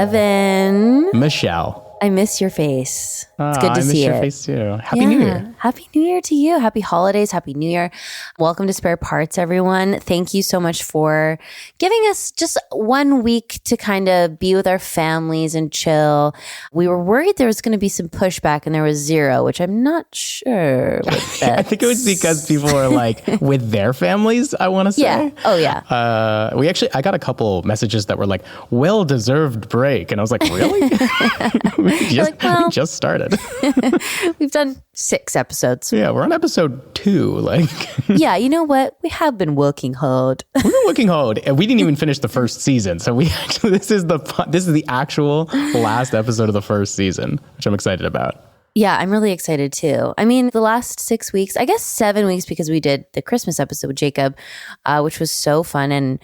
Evan. Michelle. I miss your face. It's good to see it. I miss your face too. Happy New Year. Happy New Year to you. Happy holidays. Happy New Year. Welcome to Spare Parts, everyone. Thank you so much for giving us just 1 week to kind of be with our families and chill. We were worried there was going to be some pushback and there was zero, which I'm not sure. I think it was because people were like with their families, I want to say. Yeah. Oh, yeah. I got a couple messages that were like, well-deserved break. And I was like, really? We just started. We've done 6 episodes. Yeah, we're on episode 2. Like, yeah, you know what? We have been working hard. We've been working hard, and we didn't even finish the first season. So this is the actual last episode of the first season, which I'm excited about. Yeah, I'm really excited too. I mean, the last 6 weeks, I guess 7 weeks, because we did the Christmas episode with Jacob, which was so fun. And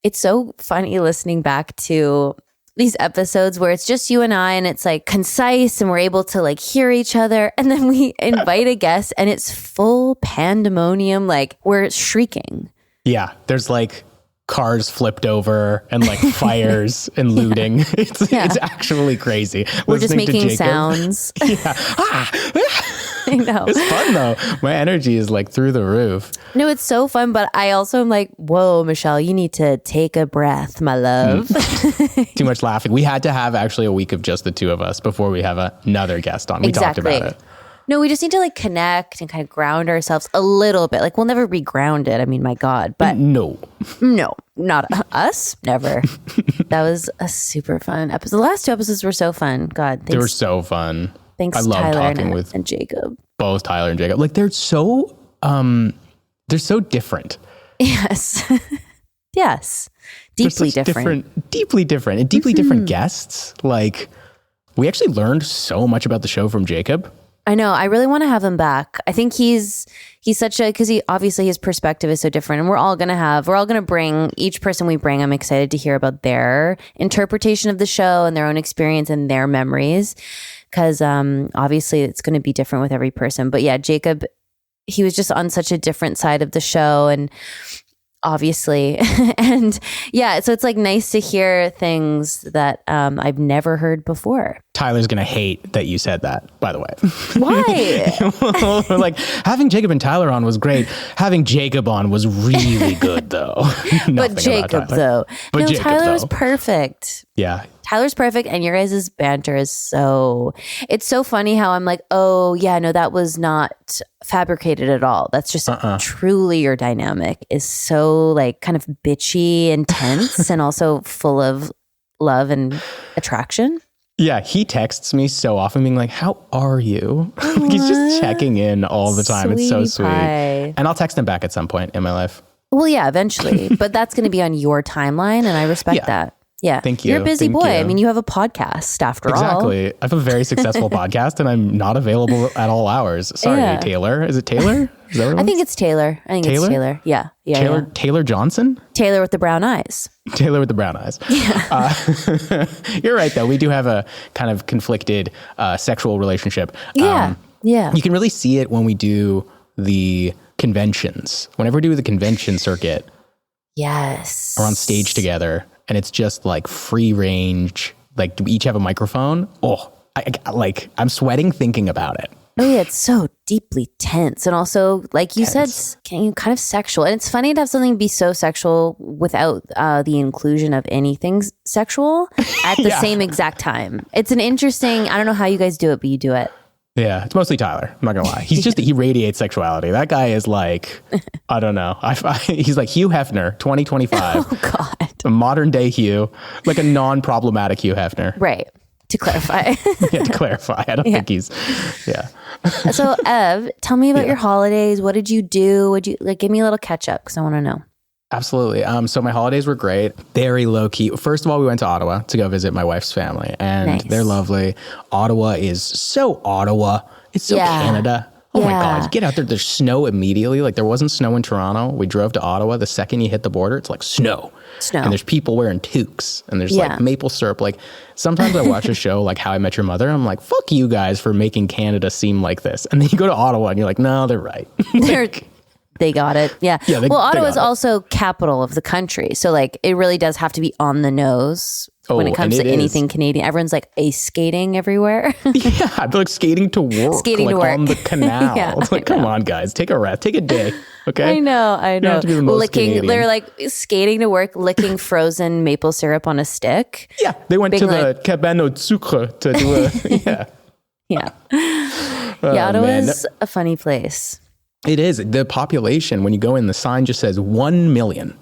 it's so funny listening back to these episodes where it's just you and I, and it's like concise and we're able to like hear each other. And then we invite a guest and it's full pandemonium. Like we're shrieking. Yeah. There's like cars flipped over and like fires and looting. It's actually crazy. We're just making sounds. Yeah. I know. It's fun though. My energy is like through the roof. No, it's so fun. But I also am like, whoa, Michelle, you need to take a breath, my love. Too much laughing. We had to have actually a week of just the two of us before we have another guest on. We talked about it. No, we just need to like connect and kind of ground ourselves a little bit. Like we'll never be grounded. I mean, my God. But no, not us. Never. That was a super fun episode. The last 2 episodes were so fun. God, thanks. They were so fun. Thanks, I love Tyler talking with and Jacob. Both Tyler and Jacob. Like they're so different. Yes. Yes. Deeply different. Deeply different. And deeply different guests. Like we actually learned so much about the show from Jacob. I know. I really want to have him back. I think he's such because he obviously his perspective is so different, and we're all going to bring each person we bring. I'm excited to hear about their interpretation of the show and their own experience and their memories. Because obviously it's going to be different with every person. But yeah, Jacob, he was just on such a different side of the show, and obviously, and yeah, so it's like nice to hear things that I've never heard before. Tyler's going to hate that you said that, by the way. Why? Like having Jacob and Tyler on was great. Having Jacob on was really good though. But Jacob though. But no, Jacob, Tyler's though. Perfect. Yeah. Tyler's perfect, and your guys' banter is it's so funny how I'm like, oh yeah, no, that was not fabricated at all. That's just truly your dynamic is so like kind of bitchy and tense and also full of love and attraction. Yeah, he texts me so often being like, how are you? Like, he's just checking in all the time. It's so sweet. Pie. And I'll text him back at some point in my life. Well, yeah, eventually. But that's going to be on your timeline, and I respect that. Yeah. Thank you. You're a busy boy. You. I mean, you have a podcast after all. Exactly. I have a very successful podcast and I'm not available at all hours. Sorry, Taylor. Is it Taylor? Is that what I think it's Taylor. It's Taylor. Yeah. Taylor Johnson? Taylor with the brown eyes. Taylor with the brown eyes. Yeah. You're right, though. We do have a kind of conflicted sexual relationship. Yeah. You can really see it when we do the conventions. Whenever we do the convention circuit. Yes. We're on stage together. And it's just like free range. Like we each have a microphone. Oh, I'm sweating thinking about it. Oh yeah, it's so deeply tense. And also, like you said, kind of sexual. And it's funny to have something be so sexual without the inclusion of anything sexual at the same exact time. It's an interesting, I don't know how you guys do it, but you do it. Yeah, it's mostly Tyler. I'm not gonna lie. He's just he radiates sexuality. That guy is like, I don't know. He's like Hugh Hefner, 2025. Oh God, a modern day Hugh, like a non-problematic Hugh Hefner. Right. To clarify. Yeah, to clarify. I don't think he's. Yeah. So Ev, tell me about your holidays. What did you do? Would you give me a little catch up because I want to know. Absolutely. So my holidays were great. Very low key. First of all, we went to Ottawa to go visit my wife's family, and they're lovely. Ottawa is so Ottawa. It's so Canada. Oh my God. You get out there, there's snow immediately. Like there wasn't snow in Toronto. We drove to Ottawa. The second you hit the border, it's like snow. And there's people wearing toques and there's like maple syrup. Like sometimes I watch a show like How I Met Your Mother. And I'm like, fuck you guys for making Canada seem like this. And then you go to Ottawa and you're like, no, they're right. They got it. Yeah. Well, Ottawa is also capital of the country. So like it really does have to be on the nose when it comes to anything Canadian. Everyone's like ice skating everywhere. Yeah, I'd be like skating to work. Skating like to work. on the canal. Yeah, it's like, come on, guys, take a rest. Take a day. Okay? I know. You don't have to be the most Licking, Canadian. they're like skating to work, licking frozen maple syrup on a stick. Yeah, they went to the Cabane au Sucre to do a, Yeah. Yeah, Ottawa's a funny place. It is. The population, when you go in, the sign just says 1 million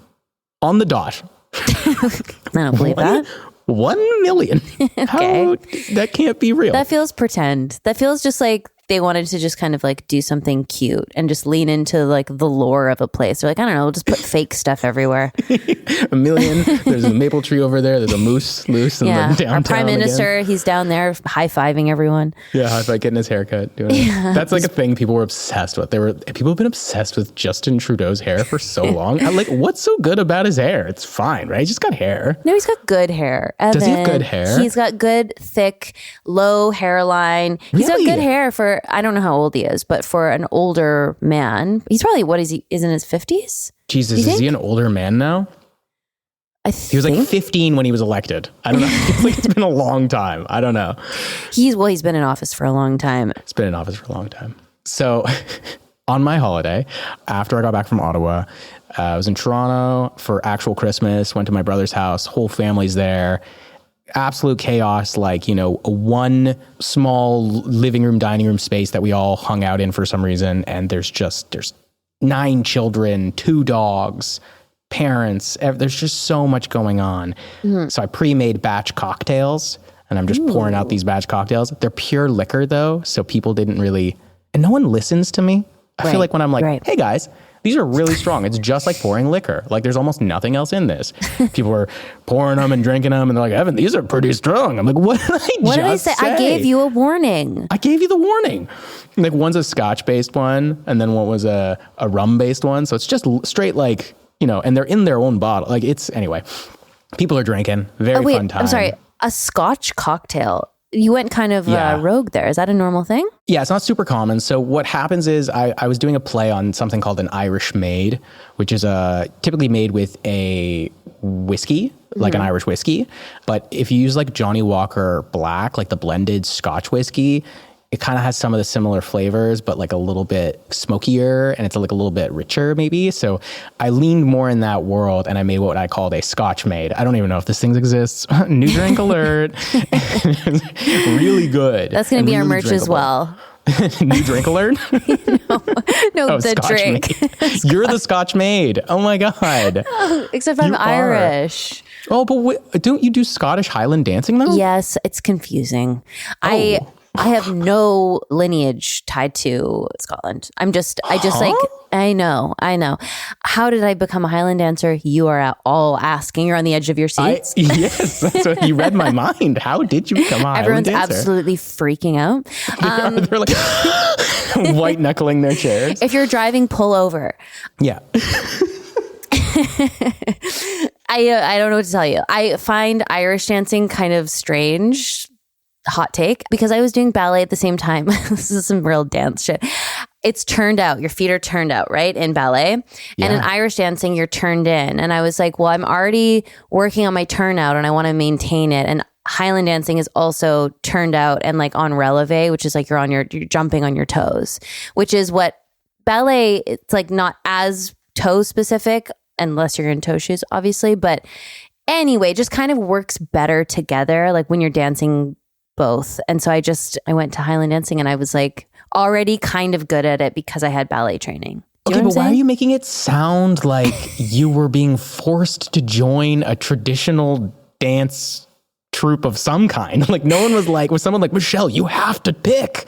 on the dot. I don't believe that. 1 million. Okay. How? That can't be real. That feels pretend. That feels just like they wanted to just kind of like do something cute and just lean into like the lore of a place. They're like, I don't know, we'll just put fake stuff everywhere. 1 million. There's a maple tree over there. There's a moose loose in the downtown. Our prime minister, he's down there high-fiving everyone. Yeah, high-five, getting his haircut. Doing it. That's like a thing people were obsessed with. People have been obsessed with Justin Trudeau's hair for so long. I'm like, what's so good about his hair? It's fine, right? He's just got hair. No, he's got good hair. Evan, does he have good hair? He's got good, thick, low hairline. He's got good hair for, I don't know how old he is, but for an older man, he's probably, is in his 50s? Jesus, is he an older man now? He was like 15 when he was elected. I don't know. It's like it's been a long time. I don't know. He's been in office for a long time. It's been in office for a long time. So on my holiday, after I got back from Ottawa, I was in Toronto for actual Christmas, went to my brother's house, whole family's there. Absolute chaos, like, one small living room, dining room space that we all hung out in for some reason. And there's 9 children, 2 dogs, parents. There's just so much going on. Mm-hmm. So I pre-made batch cocktails and I'm just pouring out these batch cocktails. They're pure liquor though. So people didn't really, and no one listens to me. I feel like when I'm like, hey guys, these are really strong. It's just like pouring liquor. Like there's almost nothing else in this. People are pouring them and drinking them and they're like, Evan, these are pretty strong. I'm like, what did I say? I gave you a warning. I gave you the warning. Like one's a scotch-based one and then one was a rum-based one. So it's just straight like, and they're in their own bottle. Like anyway, people are drinking. Very fun time. I'm sorry. A scotch cocktail. You went kind of rogue there. Is that a normal thing? Yeah, it's not super common. So what happens is I was doing a play on something called an Irish maid, which is typically made with a whiskey, like an Irish whiskey. But if you use like Johnny Walker Black, like the blended Scotch whiskey, it kind of has some of the similar flavors, but like a little bit smokier and it's like a little bit richer maybe. So I leaned more in that world and I made what I called a Scotch maid. I don't even know if this thing exists. New drink alert. Really good. That's going to be really our merch drinkable. As well. New drink alert? No, the Scotch drink. Maid. You're the Scotch maid. Oh my God. Oh, except I'm Irish. Oh, but wait, don't you do Scottish Highland dancing though? Yes, it's confusing. Oh. I have no lineage tied to Scotland. I just like, I know. How did I become a Highland dancer? You are all asking. You're on the edge of your seats. Yes, that's what you read my mind. How did you become a Highland dancer? Everyone's absolutely freaking out. They're like white knuckling their chairs. If you're driving, pull over. Yeah. I don't know what to tell you. I find Irish dancing kind of strange. Hot take, because I was doing ballet at the same time. This is some real dance shit. It's turned out. Your feet are turned out, right? In ballet. Yeah. And in Irish dancing, you're turned in. And I was like, well, I'm already working on my turnout and I want to maintain it. And Highland dancing is also turned out and like on releve, which is like you're jumping on your toes, which is what ballet, it's like not as toe specific unless you're in toe shoes, obviously. But anyway, just kind of works better together. Like when you're dancing both. And so I went to Highland dancing and I was like already kind of good at it because I had ballet training. Okay, but why are you making it sound like you were being forced to join a traditional dance troupe of some kind? Like no one was someone like, Michelle, you have to pick.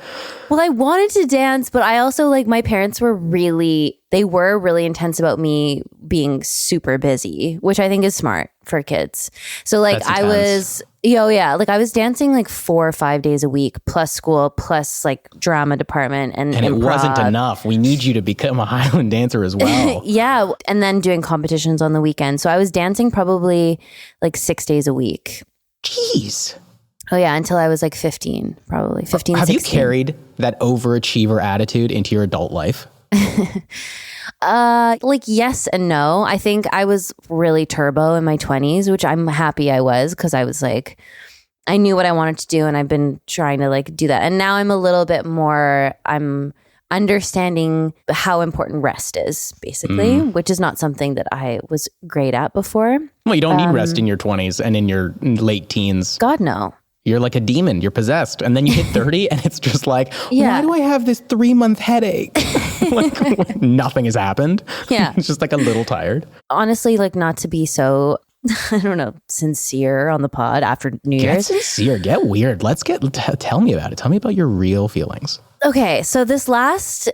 Well, I wanted to dance, but I also my parents were really intense about me being super busy, which I think is smart for kids. So I was, I was dancing 4 or 5 days a week, plus school, plus drama department and it wasn't enough. We need you to become a Highland dancer as well. Yeah. And then doing competitions on the weekend. So I was dancing probably 6 days a week. Jeez. Oh yeah, until I was 15, probably 15, Have 16. you carried that overachiever attitude into your adult life? Like yes and no. I think I was really turbo in my 20s, which I'm happy I was, because I was like, I knew what I wanted to do and I've been trying to like do that. And now I'm a little bit more, I'm understanding how important rest is, basically, which is not something that I was great at before. Well, you don't need rest in your 20s and in your late teens. God, no. You're like a demon. You're possessed. And then you hit 30 and it's just like, why do I have this 3-month headache? Like nothing has happened. Yeah. It's just like a little tired. Honestly, like not to be so, I don't know, sincere on the pod after New Year's. Get sincere. Get weird. Tell me about it. Tell me about your real feelings. Okay. So this last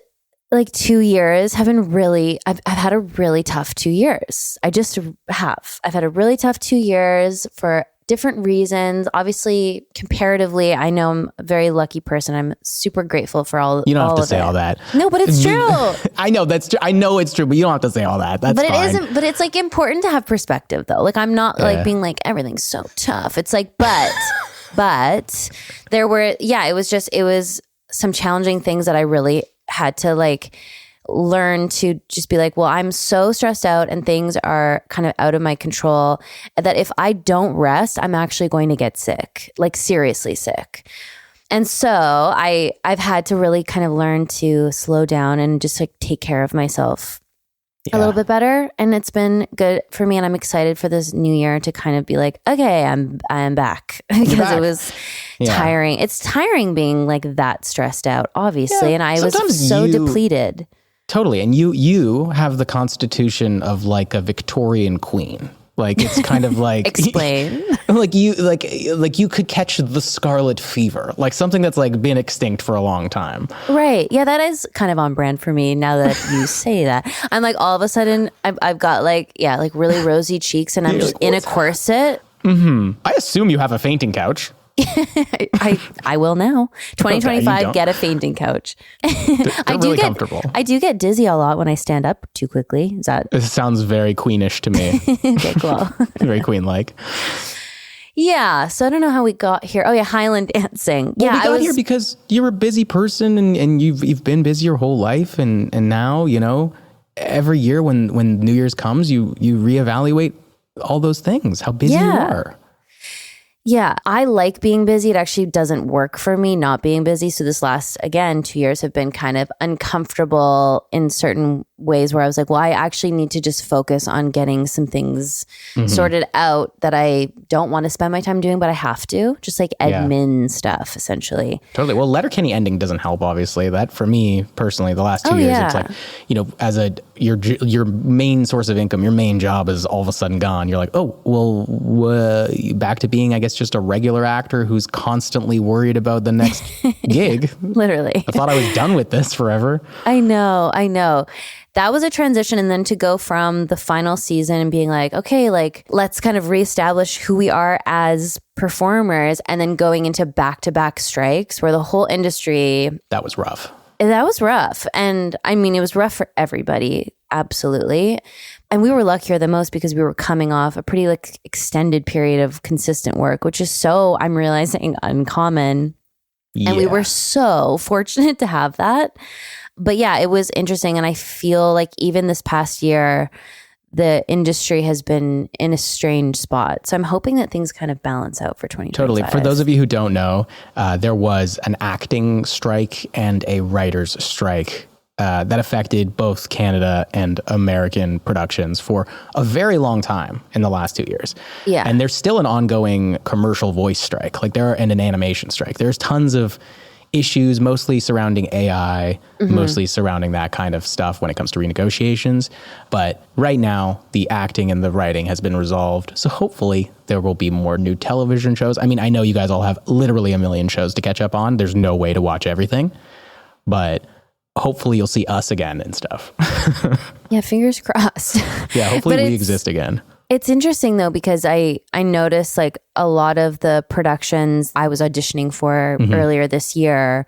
like 2 years have been really, I've had a really tough 2 years. I've had a really tough 2 years for different reasons. Obviously, comparatively, I know I'm a very lucky person. I'm super grateful for all. You don't have to say it. all that. No, but it's true. I know that's true. I know it's true, but you don't have to say all that. That's but fine. It isn't. But it's like important to have perspective, though. Like I'm not like being like everything's so tough. It's like, but there were, it was some challenging things that I really had to like learn to just be like, well, I'm so stressed out and things are kind of out of my control that if I don't rest, I'm actually going to get sick, like seriously sick. And so I've had to really kind of learn to slow down and just like take care of myself a little bit better. And it's been good for me. And I'm excited for this new year to kind of be like, okay, I'm back because it was tiring. It's tiring being like that stressed out, obviously. And I was so depleted. Totally. And you have the constitution of like a Victorian queen. Like it's kind of like explain. like you could catch the scarlet fever, like something that's like been extinct for a long time. Right. Yeah, that is kind of on brand for me now that you say that. I'm like all of a sudden I've got like really rosy cheeks and I'm just in a corset. Mm-hmm. I assume you have a fainting couch. I will now. 2025, get a fainting couch. They're really comfortable. I do get dizzy a lot when I stand up too quickly. It sounds very queenish to me. Okay, cool. Very queen-like. Yeah. So I don't know how we got here. Oh yeah, Highland dancing. Well, we got here because you're a busy person and you've been busy your whole life and now, you know, every year when New Year's comes, you reevaluate all those things, how busy you are. Yeah, I like being busy. It actually doesn't work for me not being busy. So this last, again, 2 years have been kind of uncomfortable in certain ways where I was like, well, I actually need to just focus on getting some things sorted out that I don't want to spend my time doing, but I have to. Just like admin stuff, essentially. Totally. Well, Letterkenny ending doesn't help, obviously. That for me personally, the last 2 years, it's like, you know, as your main source of income, your main job is all of a sudden gone. You're like, oh, well, back to being, I guess, just a regular actor who's constantly worried about the next gig. Literally. I thought I was done with this forever. I know. That was a transition. And then to go from the final season and being like, okay, like let's kind of reestablish who we are as performers, and then going into back-to-back strikes where the whole industry. That was rough. And I mean, it was rough for everybody. Absolutely. And we were luckier than most because we were coming off a pretty like extended period of consistent work, which is so, I'm realizing, uncommon. Yeah. And we were so fortunate to have that. But yeah, it was interesting. And I feel like even this past year, the industry has been in a strange spot. So I'm hoping that things kind of balance out for 2025. Totally. For those of you who don't know, there was an acting strike and a writer's strike that affected both Canada and American productions for a very long time in the last 2 years. Yeah. And there's still an ongoing commercial voice strike, and an animation strike. There's tons of issues, mostly surrounding AI, mostly surrounding that kind of stuff when it comes to renegotiations. But right now, the acting and the writing has been resolved. So hopefully there will be more new television shows. I mean, I know you guys all have literally a million shows to catch up on. There's no way to watch everything. But hopefully you'll see us again and stuff. Yeah, fingers crossed. Yeah, hopefully we exist again. It's interesting though, because I noticed like a lot of the productions I was auditioning for earlier this year,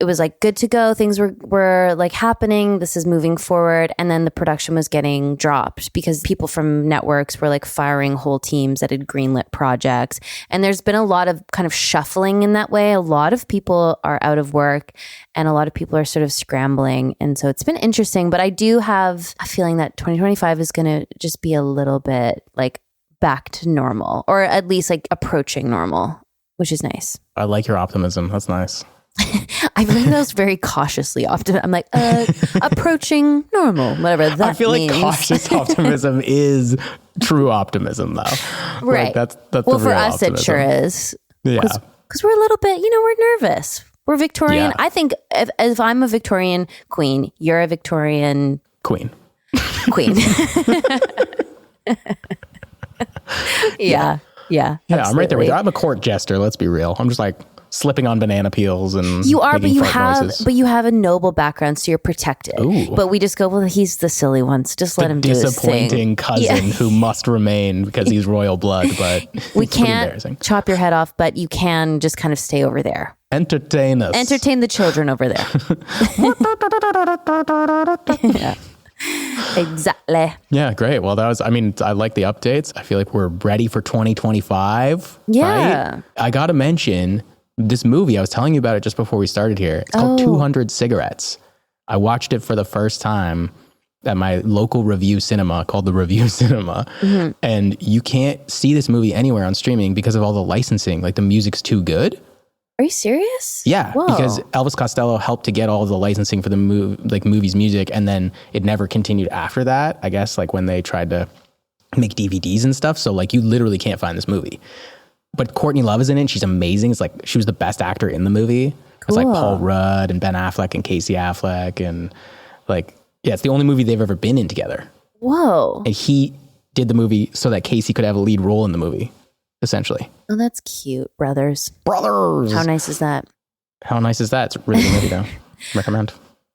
it was like good to go. Things were like happening. This is moving forward. And then the production was getting dropped because people from networks were like firing whole teams that had greenlit projects. And there's been a lot of kind of shuffling in that way. A lot of people are out of work and a lot of people are sort of scrambling. And so it's been interesting, but I do have a feeling that 2025 is going to just be a little bit like back to normal, or at least like approaching normal, which is nice. I like your optimism. That's nice. I believe that was very cautiously optimistic. I'm like, approaching normal, whatever that means. I feel like cautious optimism is true optimism, though. Right. Like that's well, the for real us, optimism. it sure is. Yeah. Because we're a little bit, we're nervous. We're Victorian. Yeah. I think if I'm a Victorian queen, you're a Victorian queen. Yeah. Yeah, I'm right there with you. I'm a court jester. Let's be real. I'm just like slipping on banana peels and you are, but you have a noble background, so you're protected. Ooh. But we just go, well, he's the silly one, so just let him do his thing. Disappointing cousin who must remain because he's royal blood, but we can't chop your head off, but you can just kind of stay over there. Entertain us. Entertain the children over there. Yeah. Exactly. Yeah, great. Well, I like the updates. I feel like we're ready for 2025. Yeah. Right? I got to mention this movie. I was telling you about it just before we started here. It's called 200 Cigarettes. I watched it for the first time at my local review cinema called the Review Cinema. Mm-hmm. And you can't see this movie anywhere on streaming because of all the licensing. Like the music's too good. Are you serious? Yeah, Whoa. because Elvis Costello helped to get all of the licensing for the movie's music, and then it never continued after that, I guess, like when they tried to make DVDs and stuff. So like you literally can't find this movie. But Courtney Love is in it. She's amazing. It's like she was the best actor in the movie. Cool. It's like Paul Rudd and Ben Affleck and Casey Affleck, and like, yeah, it's the only movie they've ever been in together. Whoa. And he did the movie so that Casey could have a lead role in the movie, essentially. Oh, that's cute. Brothers. How nice is that? It's a really good movie, though. Recommend.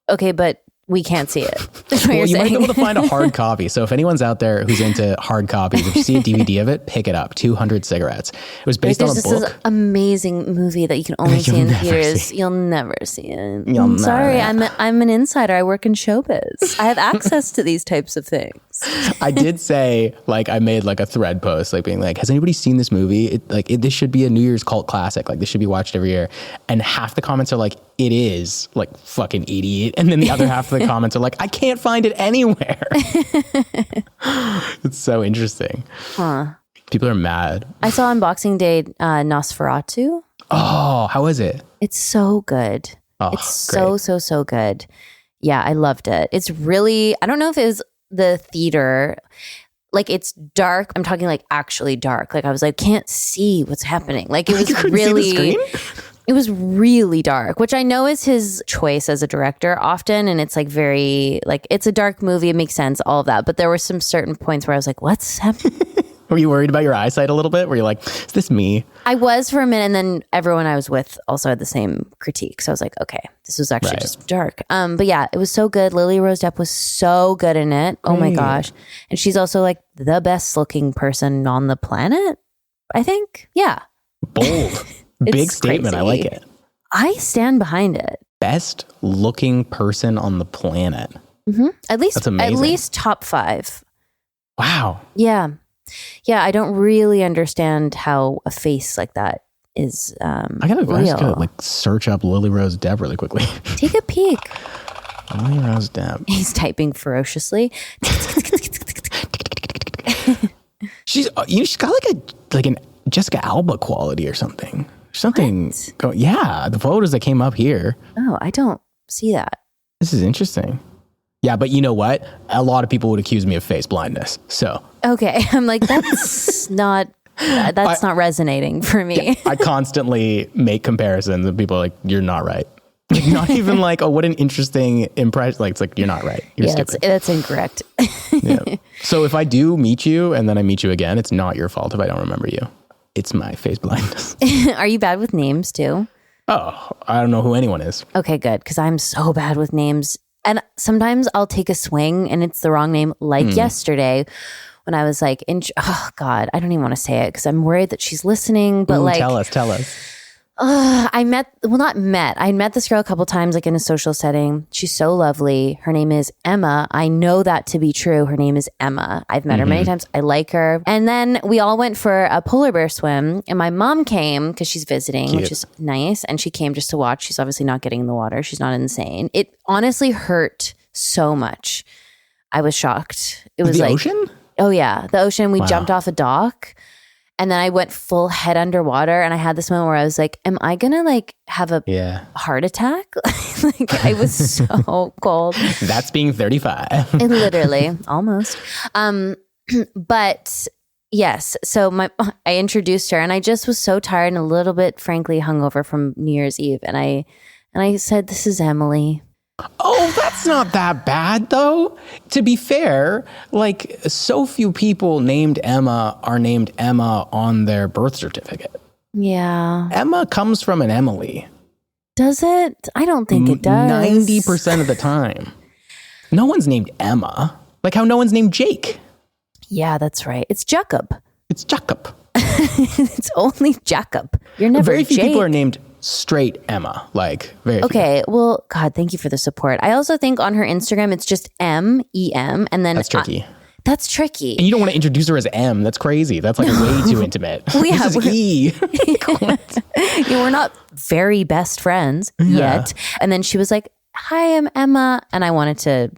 Okay, but we can't see it. Well, you might be able to find a hard copy. So if anyone's out there who's into hard copies, if you see a DVD of it, pick it up. 200 Cigarettes. It was based on a book. There's this amazing movie that you can only see in theaters. You'll never see it. I'm sorry. I'm an insider. I work in showbiz. I have access to these types of things. I did say, like, I made like a thread post, like being like, has anybody seen this movie? This should be a New Year's cult classic. Like this should be watched every year. And half the comments are like, it is, like, fucking idiot. And then the other half of the comments are like, I can't find it anywhere. It's so interesting. Huh. People are mad. I saw on Boxing Day Nosferatu. Oh, how is it? It's so good. Oh, it's so good. Yeah, I loved it. It's really, I don't know if it was the theater, like it's dark. I'm talking like actually dark. Like I was like, can't see what's happening. Like it was it was really dark, which I know is his choice as a director often. And it's like very, like, it's a dark movie. It makes sense, all of that. But there were some certain points where I was like, what's happening? Were you worried about your eyesight a little bit? Were you like, is this me? I was for a minute. And then everyone I was with also had the same critique. So I was like, okay, this was actually just dark. But yeah, it was so good. Lily Rose Depp was so good in it. Oh my gosh. And she's also like the best looking person on the planet, I think. Yeah. Bold. Big statement. Crazy. I like it. I stand behind it. Best looking person on the planet. Mm-hmm. That's amazing. At least top 5. Wow. Yeah. Yeah. I don't really understand how a face like that is I gotta like search up Lily Rose Depp really quickly. Take a peek. Lily Rose Depp. He's typing ferociously. She's got like an Jessica Alba quality or something. Yeah, the photos that came up here. Oh, I don't see that. This is interesting. Yeah, but you know what? A lot of people would accuse me of face blindness. So okay, I'm like, that's not resonating for me. Yeah, I constantly make comparisons, and people are like, "You're not right." Like, not even like, "Oh, what an interesting impression." Like, it's like, "You're not right. You're stupid." That's incorrect. Yeah. So if I do meet you and then I meet you again, it's not your fault if I don't remember you. It's my face blindness. Are you bad with names too? Oh, I don't know who anyone is. Okay, good. Because I'm so bad with names. And sometimes I'll take a swing and it's the wrong name. Like yesterday when I was like, oh God, I don't even want to say it because I'm worried that she's listening. But tell us. I met this girl a couple times, like in a social setting. She's so lovely. Her name is Emma. I know that to be true. Her name is Emma. I've met her many times. I like her. And then we all went for a polar bear swim, and my mom came because she's visiting, which is nice. And she came just to watch. She's obviously not getting in the water. She's not insane. It honestly hurt so much. I was shocked. It was the like ocean? Oh yeah, the ocean. We jumped off a dock. And then I went full head underwater, and I had this moment where I was like, am I going to like have a heart attack? Like I was so cold. That's being 35. Literally, almost. But yes, so I introduced her, and I just was so tired and a little bit, frankly, hungover from New Year's Eve. And I said, this is Emily. Oh, that's not that bad, though. To be fair, like so few people named Emma are named Emma on their birth certificate. Yeah. Emma comes from an Emily. Does it? I don't think it does. 90% of the time. No one's named Emma. Like how no one's named Jake. Yeah, that's right. It's Jacob. It's Jacob. It's only Jacob. You're never Very few Jake. people are named straight Emma. Like very okay. Few. Well, God, thank you for the support. I also think on her Instagram it's just MEM, and then that's tricky. That's tricky. And you don't want to introduce her as M. That's crazy. That's like way too intimate. This is E. We're not very best friends yet. And then she was like, "Hi, I'm Emma," and I wanted to.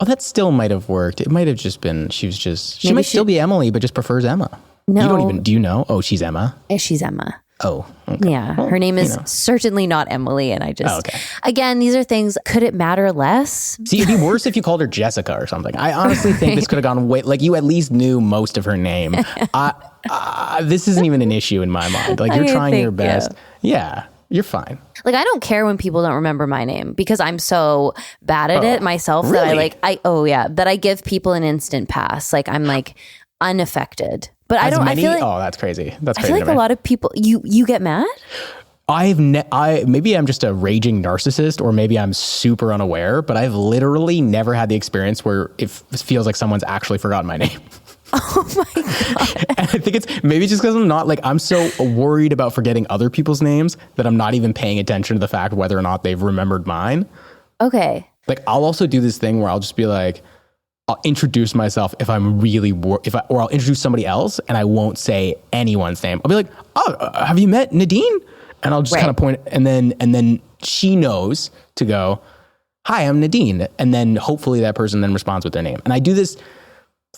Oh, that still might have worked. It might have just been. She might still be Emily, but just prefers Emma. No, you don't even. Do you know? Oh, she's Emma. She's Emma. Oh, okay. Yeah. Her name is certainly not Emily. And I just, again, these are things, could it matter less? See, it'd be worse if you called her Jessica or something. I honestly think this could have gone way, like you at least knew most of her name. This isn't even an issue in my mind. Like you're trying your best. Yeah, you're fine. Like, I don't care when people don't remember my name because I'm so bad at it myself really? that I give people an instant pass. Like I'm like unaffected. But I feel like, that's crazy. That's crazy. I feel like a lot of people, you get mad? Maybe I'm just a raging narcissist, or maybe I'm super unaware, but I've literally never had the experience where it feels like someone's actually forgotten my name. Oh my God. And I think it's just because I'm so worried about forgetting other people's names that I'm not even paying attention to the fact whether or not they've remembered mine. Okay. Like I'll also do this thing where I'll just be like, I'll introduce myself if I'm really, or I'll introduce somebody else and I won't say anyone's name. I'll be like, oh, have you met Nadine? And I'll just kind of point, and then she knows to go, hi, I'm Nadine. And then hopefully that person then responds with their name. And I do this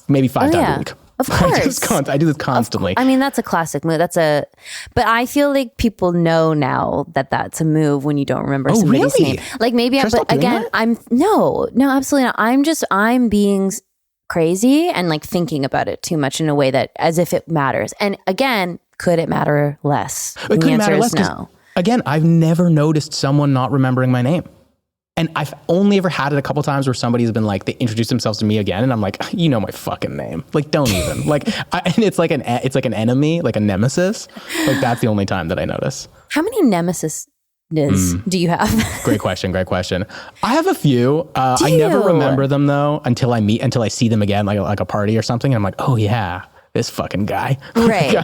maybe 5 times a week. Of course. I do this constantly. I mean, that's a classic move. But I feel like people know now that that's a move when you don't remember somebody's name. Like maybe, but again, no, absolutely not. I'm being crazy and like thinking about it too much in a way that as if it matters. And again, could it matter less? It couldn't matter less. No. Again, I've never noticed someone not remembering my name. And I've only ever had it a couple times where somebody's been like, they introduce themselves to me again. And I'm like, you know my fucking name. Like, don't even. Like, and it's like an enemy, like a nemesis. Like, that's the only time that I notice. How many nemesis do you have? Great question. I have a few. I never remember them though until I see them again, like a party or something. And I'm like, oh yeah, this fucking guy. Right.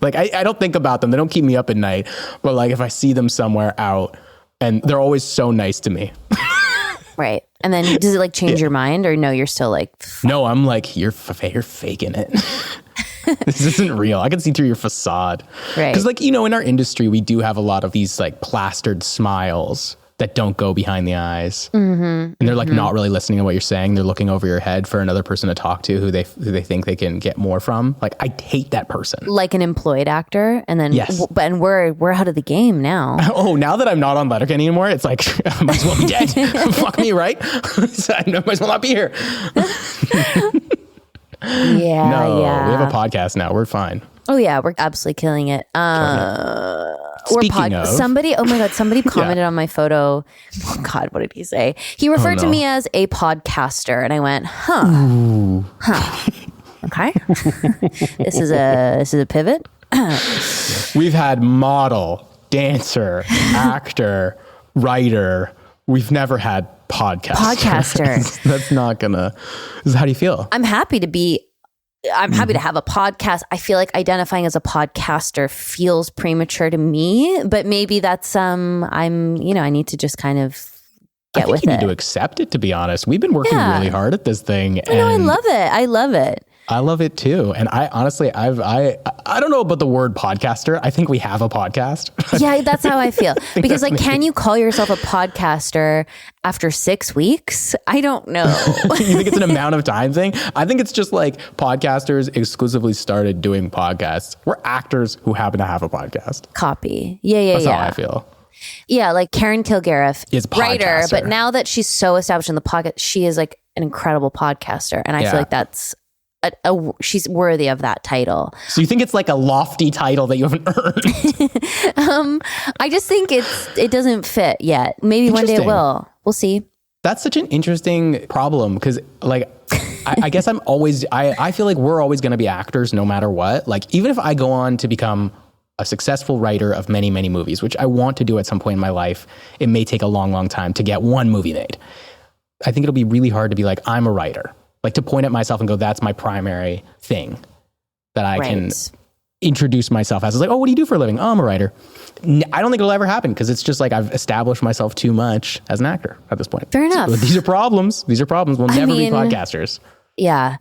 Like, I don't think about them. They don't keep me up at night. But like, if I see them somewhere out, and they're always so nice to me. Right. And then does it like change your mind, or no, you're still like... No, I'm like, you're faking it. This isn't real. I can see through your facade. Right. Because like, in our industry, we do have a lot of these like plastered smiles that don't go behind the eyes. Mm-hmm, and they're like not really listening to what you're saying. They're looking over your head for another person to talk to who they think they can get more from. Like, I hate that person. Like an employed actor. And then, yes. And we're out of the game now. Oh, now that I'm not on Letterkenny anymore, it's like, I might as well be dead. Fuck me, right? I might as well not be here. Yeah. We have a podcast now. We're fine. Oh yeah, we're absolutely killing it. Speaking of, somebody commented on my photo. Oh God, what did he say? He referred to me as a podcaster, and I went, okay. This is a pivot. We've had model, dancer, actor, writer. We've never had podcaster. Podcaster. That's not gonna. How do you feel? I'm happy to be I'm happy to have a podcast. I feel like identifying as a podcaster feels premature to me, but maybe that's I need to just kind of get with it. You need to accept it, to be honest. We've been working really hard at this thing. I know, I love it. I love it. I love it too. And I honestly, I don't know about the word podcaster. I think we have a podcast. Yeah, that's how I feel. Because like, can you call yourself a podcaster after 6 weeks? I don't know. You think it's an amount of time thing? I think it's just like podcasters exclusively started doing podcasts. We're actors who happen to have a podcast. Copy. Yeah. That's how I feel. Yeah, like Karen Kilgariff is writer, but now that she's so established in the podcast, she is like an incredible podcaster. And I feel like that's she's worthy of that title. So you think it's like a lofty title that you haven't earned? I just think it doesn't fit yet. Maybe one day it will. We'll see. That's such an interesting problem because like I guess I feel like we're always going to be actors no matter what. Like even if I go on to become a successful writer of many, many movies, which I want to do at some point in my life, it may take a long, long time to get one movie made. I think it'll be really hard to be like, I'm a writer. Like to point at myself and go, that's my primary thing that I can introduce myself as. It's like, oh, what do you do for a living? Oh, I'm a writer. I don't think it'll ever happen because it's just like I've established myself too much as an actor at this point. Fair enough. So these are problems. We'll never be podcasters. Yeah.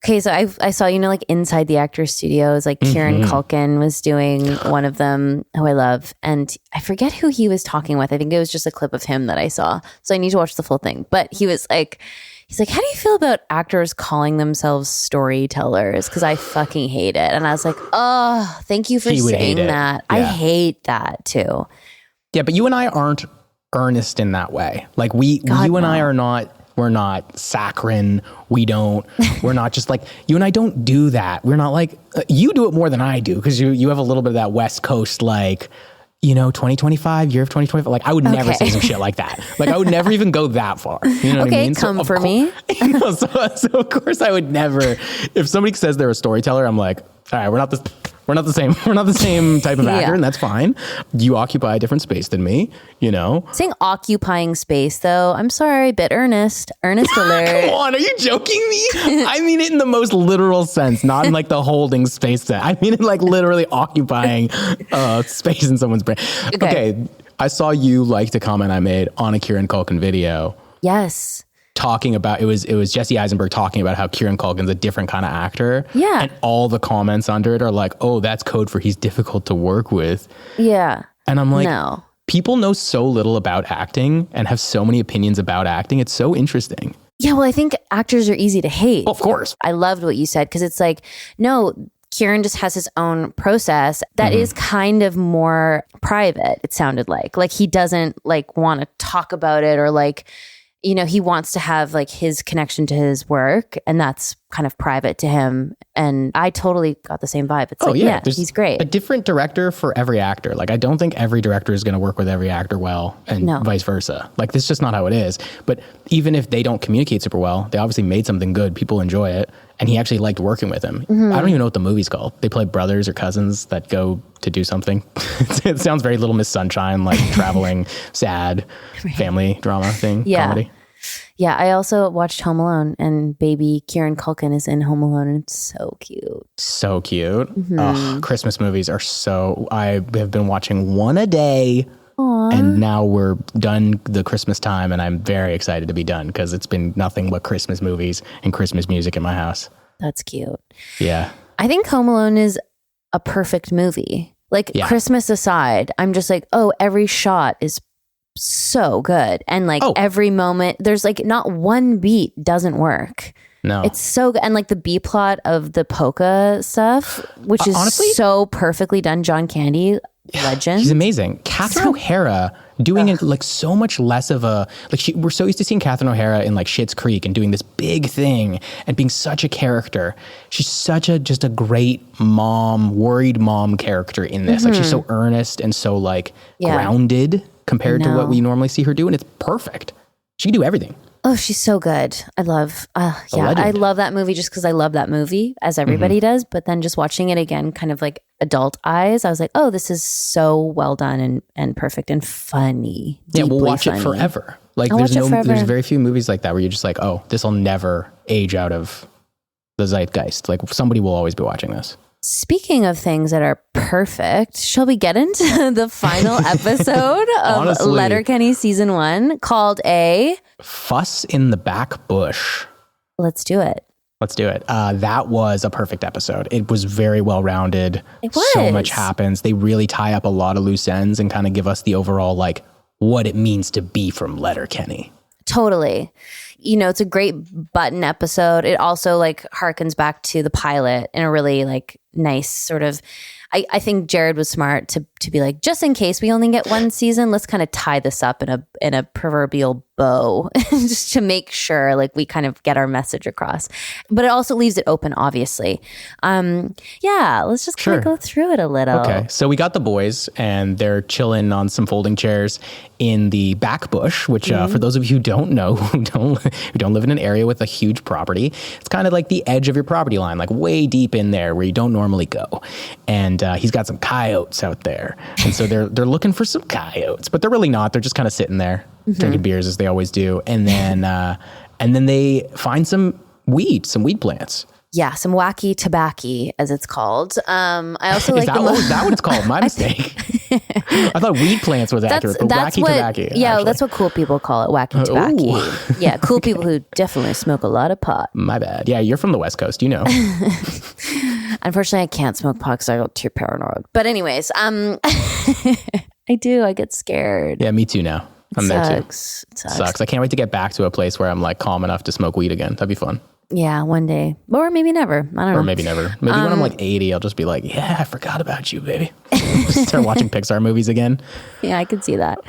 Okay, so I saw, like inside the actors' studios, like Kieran Culkin was doing one of them, who I love. And I forget who he was talking with. I think it was just a clip of him that I saw. So I need to watch the full thing. But he's like, how do you feel about actors calling themselves storytellers? Because I fucking hate it. And I was like, oh, thank you for saying that. Yeah. I hate that too. Yeah, but you and I aren't earnest in that way. Like you and I are not. We're not saccharine. We're not just like, you and I don't do that. We're not like, you do it more than I do because you have a little bit of that West Coast, like, 2025, year of 2025. Like I would never say some shit like that. Like I would never even go that far. You know what I mean? Come for me. So of course I would never, if somebody says they're a storyteller, I'm like, all right, we're not the same. We're not the same type of actor, and that's fine. You occupy a different space than me, Saying occupying space, though, I'm sorry, bit earnest. Earnest alert. Come on, are you joking me? I mean it in the most literal sense, not in like the holding space sense. I mean it like literally occupying space in someone's brain. Okay, I saw you like the comment I made on a Kieran Culkin video. Yes. Talking about it was Jesse Eisenberg talking about how Kieran Culkin's a different kind of actor. Yeah. And all the comments under it are like, oh, that's code for he's difficult to work with. Yeah. And I'm like, no. People know so little about acting and have so many opinions about acting. It's so interesting. Yeah, well, I think actors are easy to hate. Well, of course. I loved what you said because it's like, no, Kieran just has his own process that is kind of more private, it sounded like. Like he doesn't like want to talk about it or like, he wants to have like his connection to his work and that's kind of private to him. And I totally got the same vibe. It's he's great. A different director for every actor. Like, I don't think every director is going to work with every actor well and vice versa. Like, this is just not how it is. But even if they don't communicate super well, they obviously made something good. People enjoy it. And he actually liked working with him. I don't even know what the movie's called. They play brothers or cousins that go to do something. It sounds very Little Miss Sunshine, like traveling, sad, family drama thing, comedy. Yeah, I also watched Home Alone and baby Kieran Culkin is in Home Alone and it's so cute. So cute. Christmas movies are I have been watching one a day. Aww. And now we're done the Christmas time and I'm very excited to be done because it's been nothing but Christmas movies and Christmas music in my house. That's cute. Yeah. I think Home Alone is a perfect movie. Like Christmas aside, I'm just like, oh, every shot is so good. And like every moment, there's like not one beat doesn't work. No. It's so good. And like the B plot of the polka stuff, which is honestly, so perfectly done. John Candy, legend. She's amazing. Catherine O'Hara doing it like so much less of a, like we're so used to seeing Catherine O'Hara in like Schitt's Creek and doing this big thing and being such a character. She's such just a great mom, worried mom character in this. Like she's so earnest and so like grounded compared to what we normally see her do. And it's perfect. She can do everything. Oh, she's so good. I love that movie just because I love that movie as everybody does. But then just watching it again, kind of like adult eyes, I was like, oh, this is so well done and perfect and funny. Yeah, we'll watch it forever. Like there's very few movies like that where you're just like, oh, this will never age out of the zeitgeist. Like somebody will always be watching this. Speaking of things that are perfect, shall we get into the final episode of Honestly, Letterkenny season 1 called a Fuss in the Back Bush? Let's do it. Let's do it. That was a perfect episode. It was very well rounded. It was. So much happens. They really tie up a lot of loose ends and kind of give us the overall, like, what it means to be from Letterkenny. Totally. You know, it's a great button episode. It also like harkens back to the pilot in a really like nice sort of, I think Jared was smart to be like, just in case we only get one season, let's kind of tie this up in a proverbial bow just to make sure like we kind of get our message across. But it also leaves it open, obviously. Yeah, let's just kind of go through it a little. Okay, so we got the boys and they're chilling on some folding chairs in the back bush, which for those of you who don't know, who don't live in an area with a huge property, it's kind of like the edge of your property line, like way deep in there where you don't normally go. And he's got some coyotes out there. And so they're looking for some coyotes, but they're really not. They're just kind of sitting there drinking beers as they always do. And then they find some weed plants. Yeah, some wacky tobacco, as it's called. I also like is that what it's called? My mistake. I thought weed plants was accurate, but wacky tobacco. Yeah, actually. That's what cool people call it, wacky tobacco. Yeah, cool people who definitely smoke a lot of pot. My bad. Yeah, you're from the West Coast, you know. Unfortunately, I can't smoke pot because I got too paranoid. But anyways, I do. I get scared. Yeah, me too now. I'm there too. It sucks. I can't wait to get back to a place where I'm like calm enough to smoke weed again. That'd be fun. Yeah, one day. Or maybe never. I don't know. Or maybe never. Maybe when I'm like 80, I'll just be like, yeah, I forgot about you, baby. Just start watching Pixar movies again. Yeah, I could see that.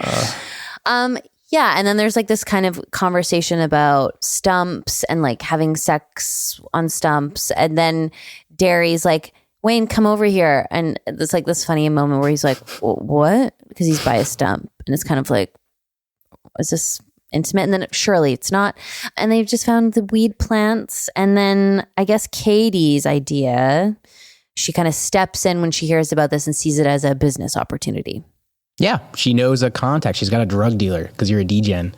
Yeah, and then there's like this kind of conversation about stumps and like having sex on stumps. And then Derry's like, Wayne, come over here. And it's like this funny moment where he's like, what? Because he's by a stump. And it's kind of like, is this intimate? And then surely it's not. And they've just found the weed plants. And then I guess Katie's idea, she kind of steps in when she hears about this and sees it as a business opportunity. Yeah, she knows a contact. She's got a drug dealer because you're a degen.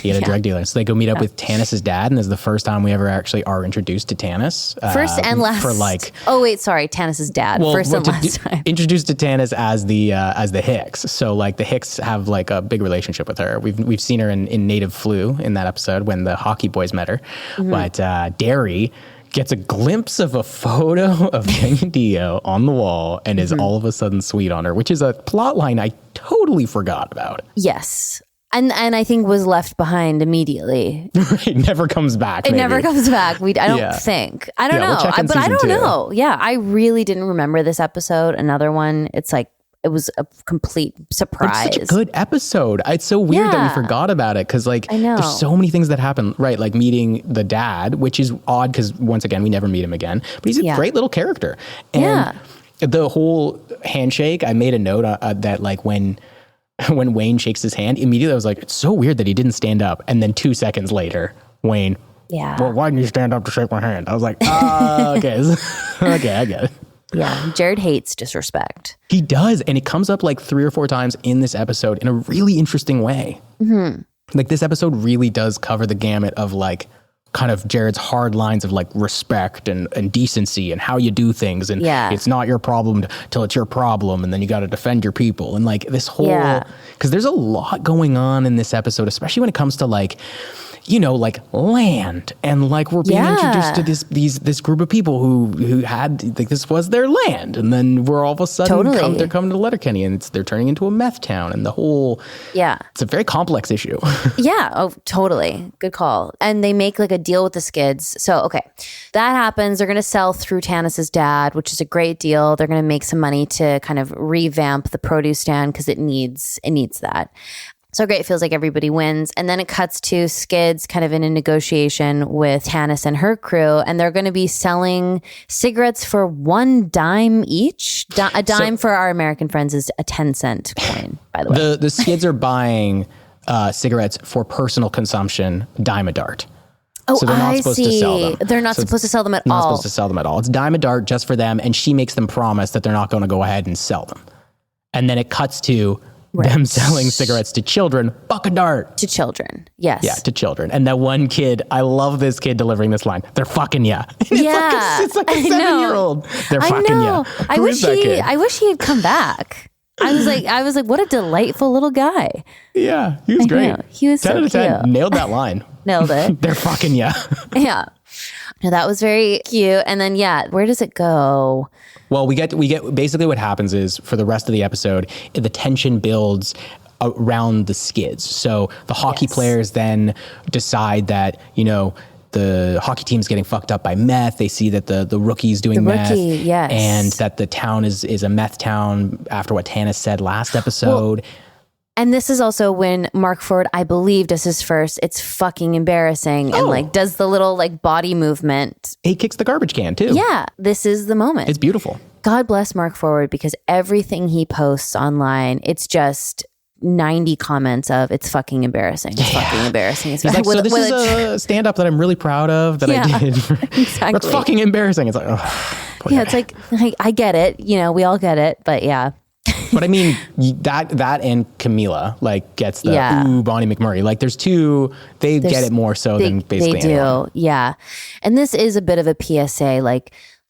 You had a drug dealer. So they go meet up with Tanis's dad, and this is the first time we ever actually are introduced to Tanis. First and last. For like, oh wait, sorry, Tanis's dad. Well, first and last time. Introduced to Tanis as the Hicks. So like the Hicks have like a big relationship with her. We've seen her in Native Flu in that episode when the hockey boys met her. But Derry gets a glimpse of a photo of Kenny Dio on the wall and is all of a sudden sweet on her, which is a plot line I totally forgot about. Yes. And I think was left behind immediately. It never comes back. It never comes back. I don't think. I don't know. We'll check in but I don't season 2. know. Yeah, I really didn't remember this episode. Another one. It's like, it was a complete surprise. It's such a good episode. It's so weird that we forgot about it because like there's so many things that happen, right? Like meeting the dad, which is odd because once again, we never meet him again, but he's a great little character. And the whole handshake, I made a note that like when Wayne shakes his hand, immediately I was like, it's so weird that he didn't stand up. And then 2 seconds later, Wayne, well, why didn't you stand up to shake my hand? I was like, okay. Okay, I get it. Yeah, Jared hates disrespect. He does, and it comes up like 3 or 4 times in this episode in a really interesting way. Like this episode really does cover the gamut of like kind of Jared's hard lines of like respect and decency and how you do things, and it's not your problem till it's your problem, and then you got to defend your people, and like this whole because there's a lot going on in this episode, especially when it comes to like, you know, like land, and like we're being introduced to this group of people who had like this was their land, and then we're all of a sudden they're coming to Letterkenny, and they're turning into a meth town, and the whole it's a very complex issue. Totally, good call. And they make like a deal with the Skids. So okay, that happens. They're going to sell through Tanis's dad, which is a great deal. They're going to make some money to kind of revamp the produce stand because it needs that. So great. It feels like everybody wins. And then it cuts to Skids kind of in a negotiation with Tanis and her crew. And they're going to be selling cigarettes for 1 dime each. A dime for our American friends is a 10-cent coin, by the way. The Skids are buying cigarettes for personal consumption, dime a dart. Oh, so they're not supposed to sell them. They're not supposed to sell them at all. Not supposed to sell them at all. It's dime a dart just for them. And she makes them promise that they're not going to go ahead and sell them. And then it cuts to them selling cigarettes to children, buck a dart. To children, yes. Yeah, to children. And that one kid, I love this kid delivering this line. They're fucking ya. It's like a 7-year-old. They're fucking ya. I wish he had come back. I was like, what a delightful little guy. Yeah, he was great. He was 10 so out of 10. cute. Nailed that line. Nailed it. They're fucking ya. Yeah. No, that was very cute. And then, where does it go? Well, we get basically what happens is for the rest of the episode, the tension builds around the skids. So the hockey players then decide that, the hockey team's getting fucked up by meth. They see that the rookie's doing meth. Yes. And that the town is a meth town after what Tannis said last episode. Well, and this is also when Mark Ford, I believe, does his first, it's fucking embarrassing, and does the little body movement. He kicks the garbage can too. Yeah, this is the moment. It's beautiful. God bless Mark Ford, because everything he posts online, it's just 90 comments of it's fucking embarrassing. It's fucking embarrassing. It's He's like, so this is a stand-up that I'm really proud of that I did. Exactly. That's fucking embarrassing. It's like, it's like, I get it. We all get it, but yeah. But I mean, that and Camila gets the Bonnie McMurray. There's two, they get it more so than basically they do. anyone. Yeah. And this is a bit of a PSA.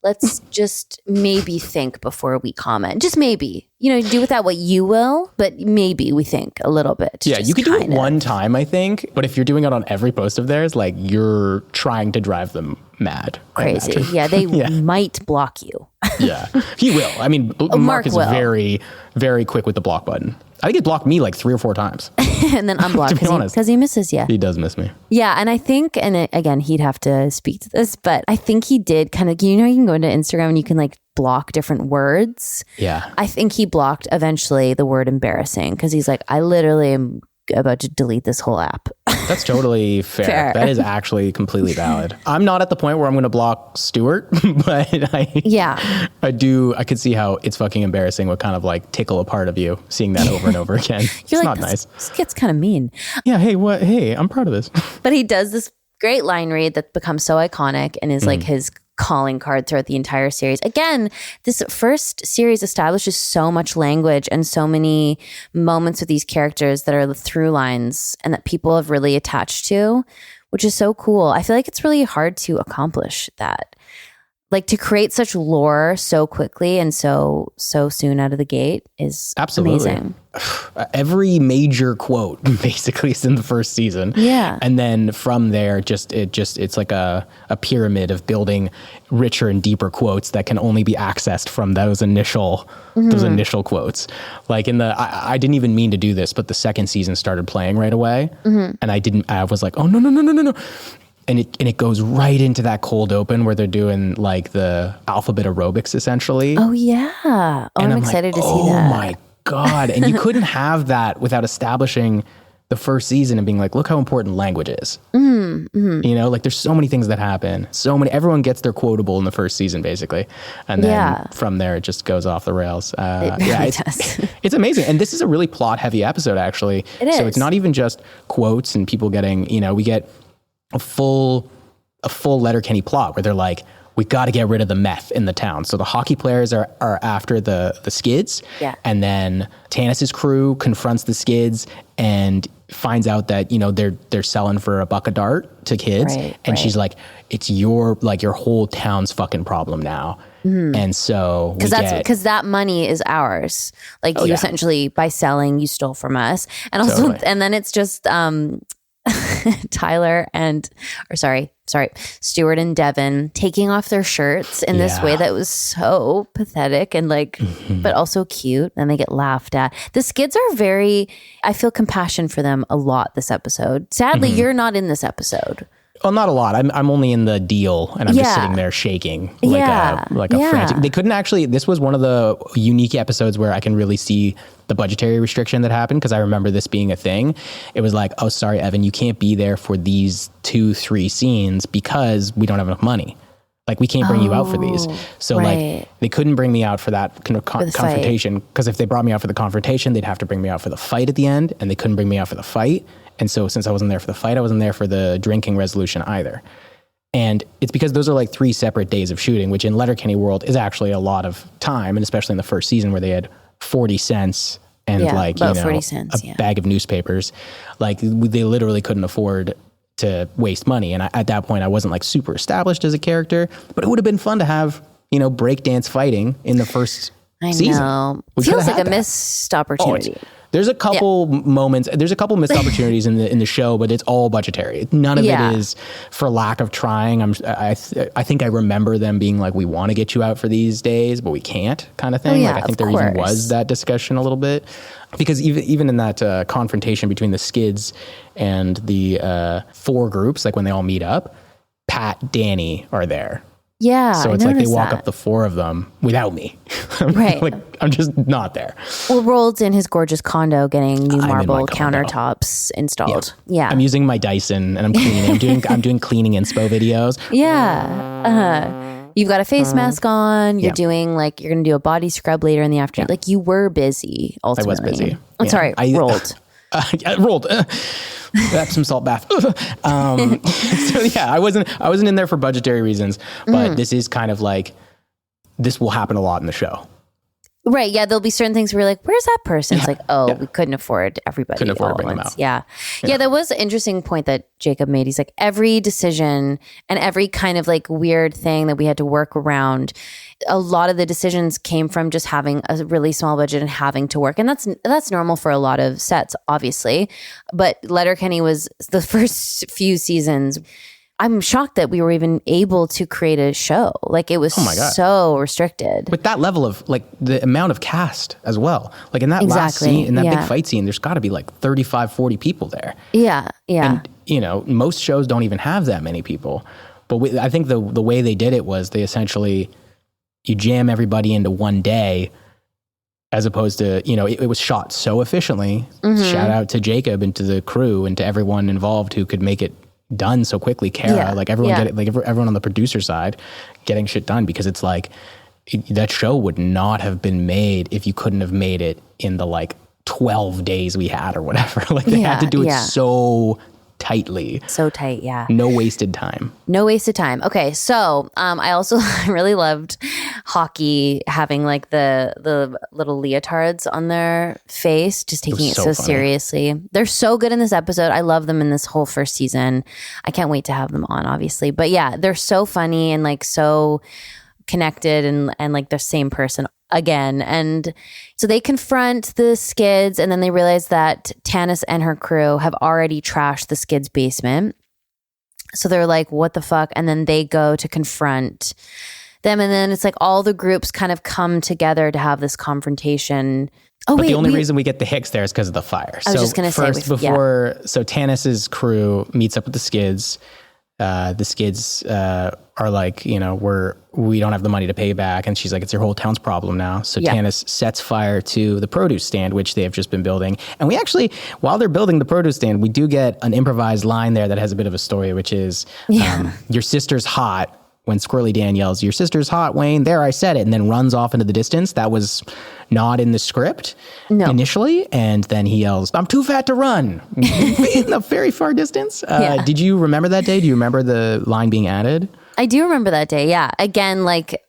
Let's just maybe think before we comment. Just maybe. Do with that what you will, but maybe we think a little bit. Yeah, you could do it one time, I think. But if you're doing it on every post of theirs, you're trying to drive them mad. Crazy. Yeah, they might block you. Yeah, he will. I mean, Mark is very, very quick with the block button. I think he blocked me 3 or 4 times. And then unblocked because he misses you. He does miss me. Yeah, and I think, again, he'd have to speak to this, but I think he did kind of, you can go into Instagram and you can block different words. Yeah. I think he blocked eventually the word embarrassing because he's like, I literally am about to delete this whole app. That's totally fair. That is actually completely valid. I'm not at the point where I'm going to block Stuart, but I could see how it's fucking embarrassing what kind of tickle a part of you seeing that over and over again. It's not nice. This gets kind of mean. Yeah. Hey, I'm proud of this. But he does this great line read that becomes so iconic and is his calling card throughout the entire series. Again, this first series establishes so much language and so many moments with these characters that are the through lines and that people have really attached to, which is so cool. I feel like it's really hard to accomplish that. To create such lore so quickly and so soon out of the gate is amazing. Every major quote basically is in the first season. Yeah. And then from there, it's like a pyramid of building richer and deeper quotes that can only be accessed from those initial quotes. I didn't even mean to do this, but the second season started playing right away. And I was like, oh, no. And it goes right into that cold open where they're doing the alphabet aerobics essentially. Oh yeah. I'm excited to see that. Oh my God. And you couldn't have that without establishing the first season and being look how important language is. There's so many things that happen. Everyone gets their quotable in the first season basically. And then from there it just goes off the rails. It's amazing. And this is a really plot heavy episode actually. It is. So it's not even just quotes and people getting, we get a full Letterkenny plot where they're we got to get rid of the meth in the town. So the hockey players are after the skids. Yeah. And then Tannis's crew confronts the skids and finds out that, they're selling for $1 a dart to kids. And she's like, it's your whole town's fucking problem now. And so because that money is ours. You essentially, by selling, you stole from us. And also, and then it's just, Stuart and Devin taking off their shirts in this way that was so pathetic and but also cute, and they get laughed at. The skids are I feel compassion for them a lot this episode. Sadly, you're not in this episode. Well, not a lot. I'm only in the deal, and I'm just sitting there shaking like a frantic. They couldn't actually. This was one of the unique episodes where I can really see the budgetary restriction that happened, because I remember this being a thing. It was like, oh, sorry, Evan, you can't be there for these 2-3 scenes because we don't have enough money. We can't bring you out for these. So they couldn't bring me out for that confrontation, because if they brought me out for the confrontation, they'd have to bring me out for the fight at the end, and they couldn't bring me out for the fight. And so since I wasn't there for the fight, I wasn't there for the drinking resolution either. And it's because those are 3 separate days of shooting, which in Letterkenny world is actually a lot of time. And especially in the first season where they had 40 cents and like, about 40 cents, a bag of newspapers. Like they literally couldn't afford to waste money. And at that point I wasn't like super established as a character, but it would have been fun to have, breakdance fighting in the first season. I know. Feels like a missed opportunity. There's a couple moments. There's a couple missed opportunities in the show, but it's all budgetary. None of it is for lack of trying. I think I remember them being like, "We want to get you out for these days, but we can't," kind of thing. I think there even was that discussion a little bit, because even in that confrontation between the Skids and the 4 groups, like when they all meet up, Pat, Danny are there. Yeah, so it's like they walk up the 4 of them without me. Right. Like I'm just not there. Well, Rold's in his gorgeous condo getting new marble countertops installed. Yeah. I'm using my Dyson and I'm cleaning. I'm doing cleaning inspo videos. Yeah. You've got a face mask on. You're doing like, you're going to do a body scrub later in the afternoon. Yeah. Like you were busy ultimately. I was busy. I'm sorry, Rold. Rolled. Epsom salt bath. So yeah, I wasn't in there for budgetary reasons, but this is kind of like, this will happen a lot in the show. Right. Yeah. There'll be certain things where you're like, where's that person? It's like, we couldn't afford everybody. Couldn't afford to bring them out. Yeah. That was an interesting point that Jacob made. He's like, every decision and every kind of like weird thing that we had to work around, a lot of the decisions came from just having a really small budget and having to work. And that's normal for a lot of sets, obviously. But Letterkenny was the first few seasons. I'm shocked that we were even able to create a show. Like it was so restricted. With that level of like the amount of cast as well. Like in that last scene, in that big fight scene, there's got to be like 35, 40 people there. Yeah. Yeah. And, most shows don't even have that many people. But I think the way they did it was they essentially, you jam everybody into one day, as opposed to, it was shot so efficiently. Shout out to Jacob and to the crew and to everyone involved who could make it done so quickly. Kara, like everyone get it, like everyone on the producer side getting shit done, because it's like that show would not have been made if you couldn't have made it in the like 12 days we had or whatever. Like they had to do it so tightly. So tight, yeah. No wasted time. Okay, so I also really loved hockey having like the little leotards on their face, just taking it so seriously. They're so good in this episode. I love them in this whole first season. I can't wait to have them on, obviously. But yeah, they're so funny and like so connected and like the same person again. And so they confront the Skids, and then they realize that Tanis and her crew have already trashed the Skids' basement. So they're like, what the fuck? And then they go to confront them. And then it's like all the groups kind of come together to have this confrontation. But the only reason we get the Hicks there is because of the fire. I was just going to say. So Tanis's crew meets up with the Skids. The Skids are like, we don't have the money to pay back. And she's like, it's your whole town's problem now. So Tanis sets fire to the produce stand, which they have just been building. And we actually, while they're building the produce stand, we do get an improvised line there that has a bit of a story, which is, your sister's hot. When Squirrely Dan yells, your sister's hot, Wayne, there, I said it, and then runs off into the distance. That was not in the script initially. And then he yells, I'm too fat to run in a very far distance. Did you remember that day? Do you remember the line being added? I do remember that day. Yeah. Again, like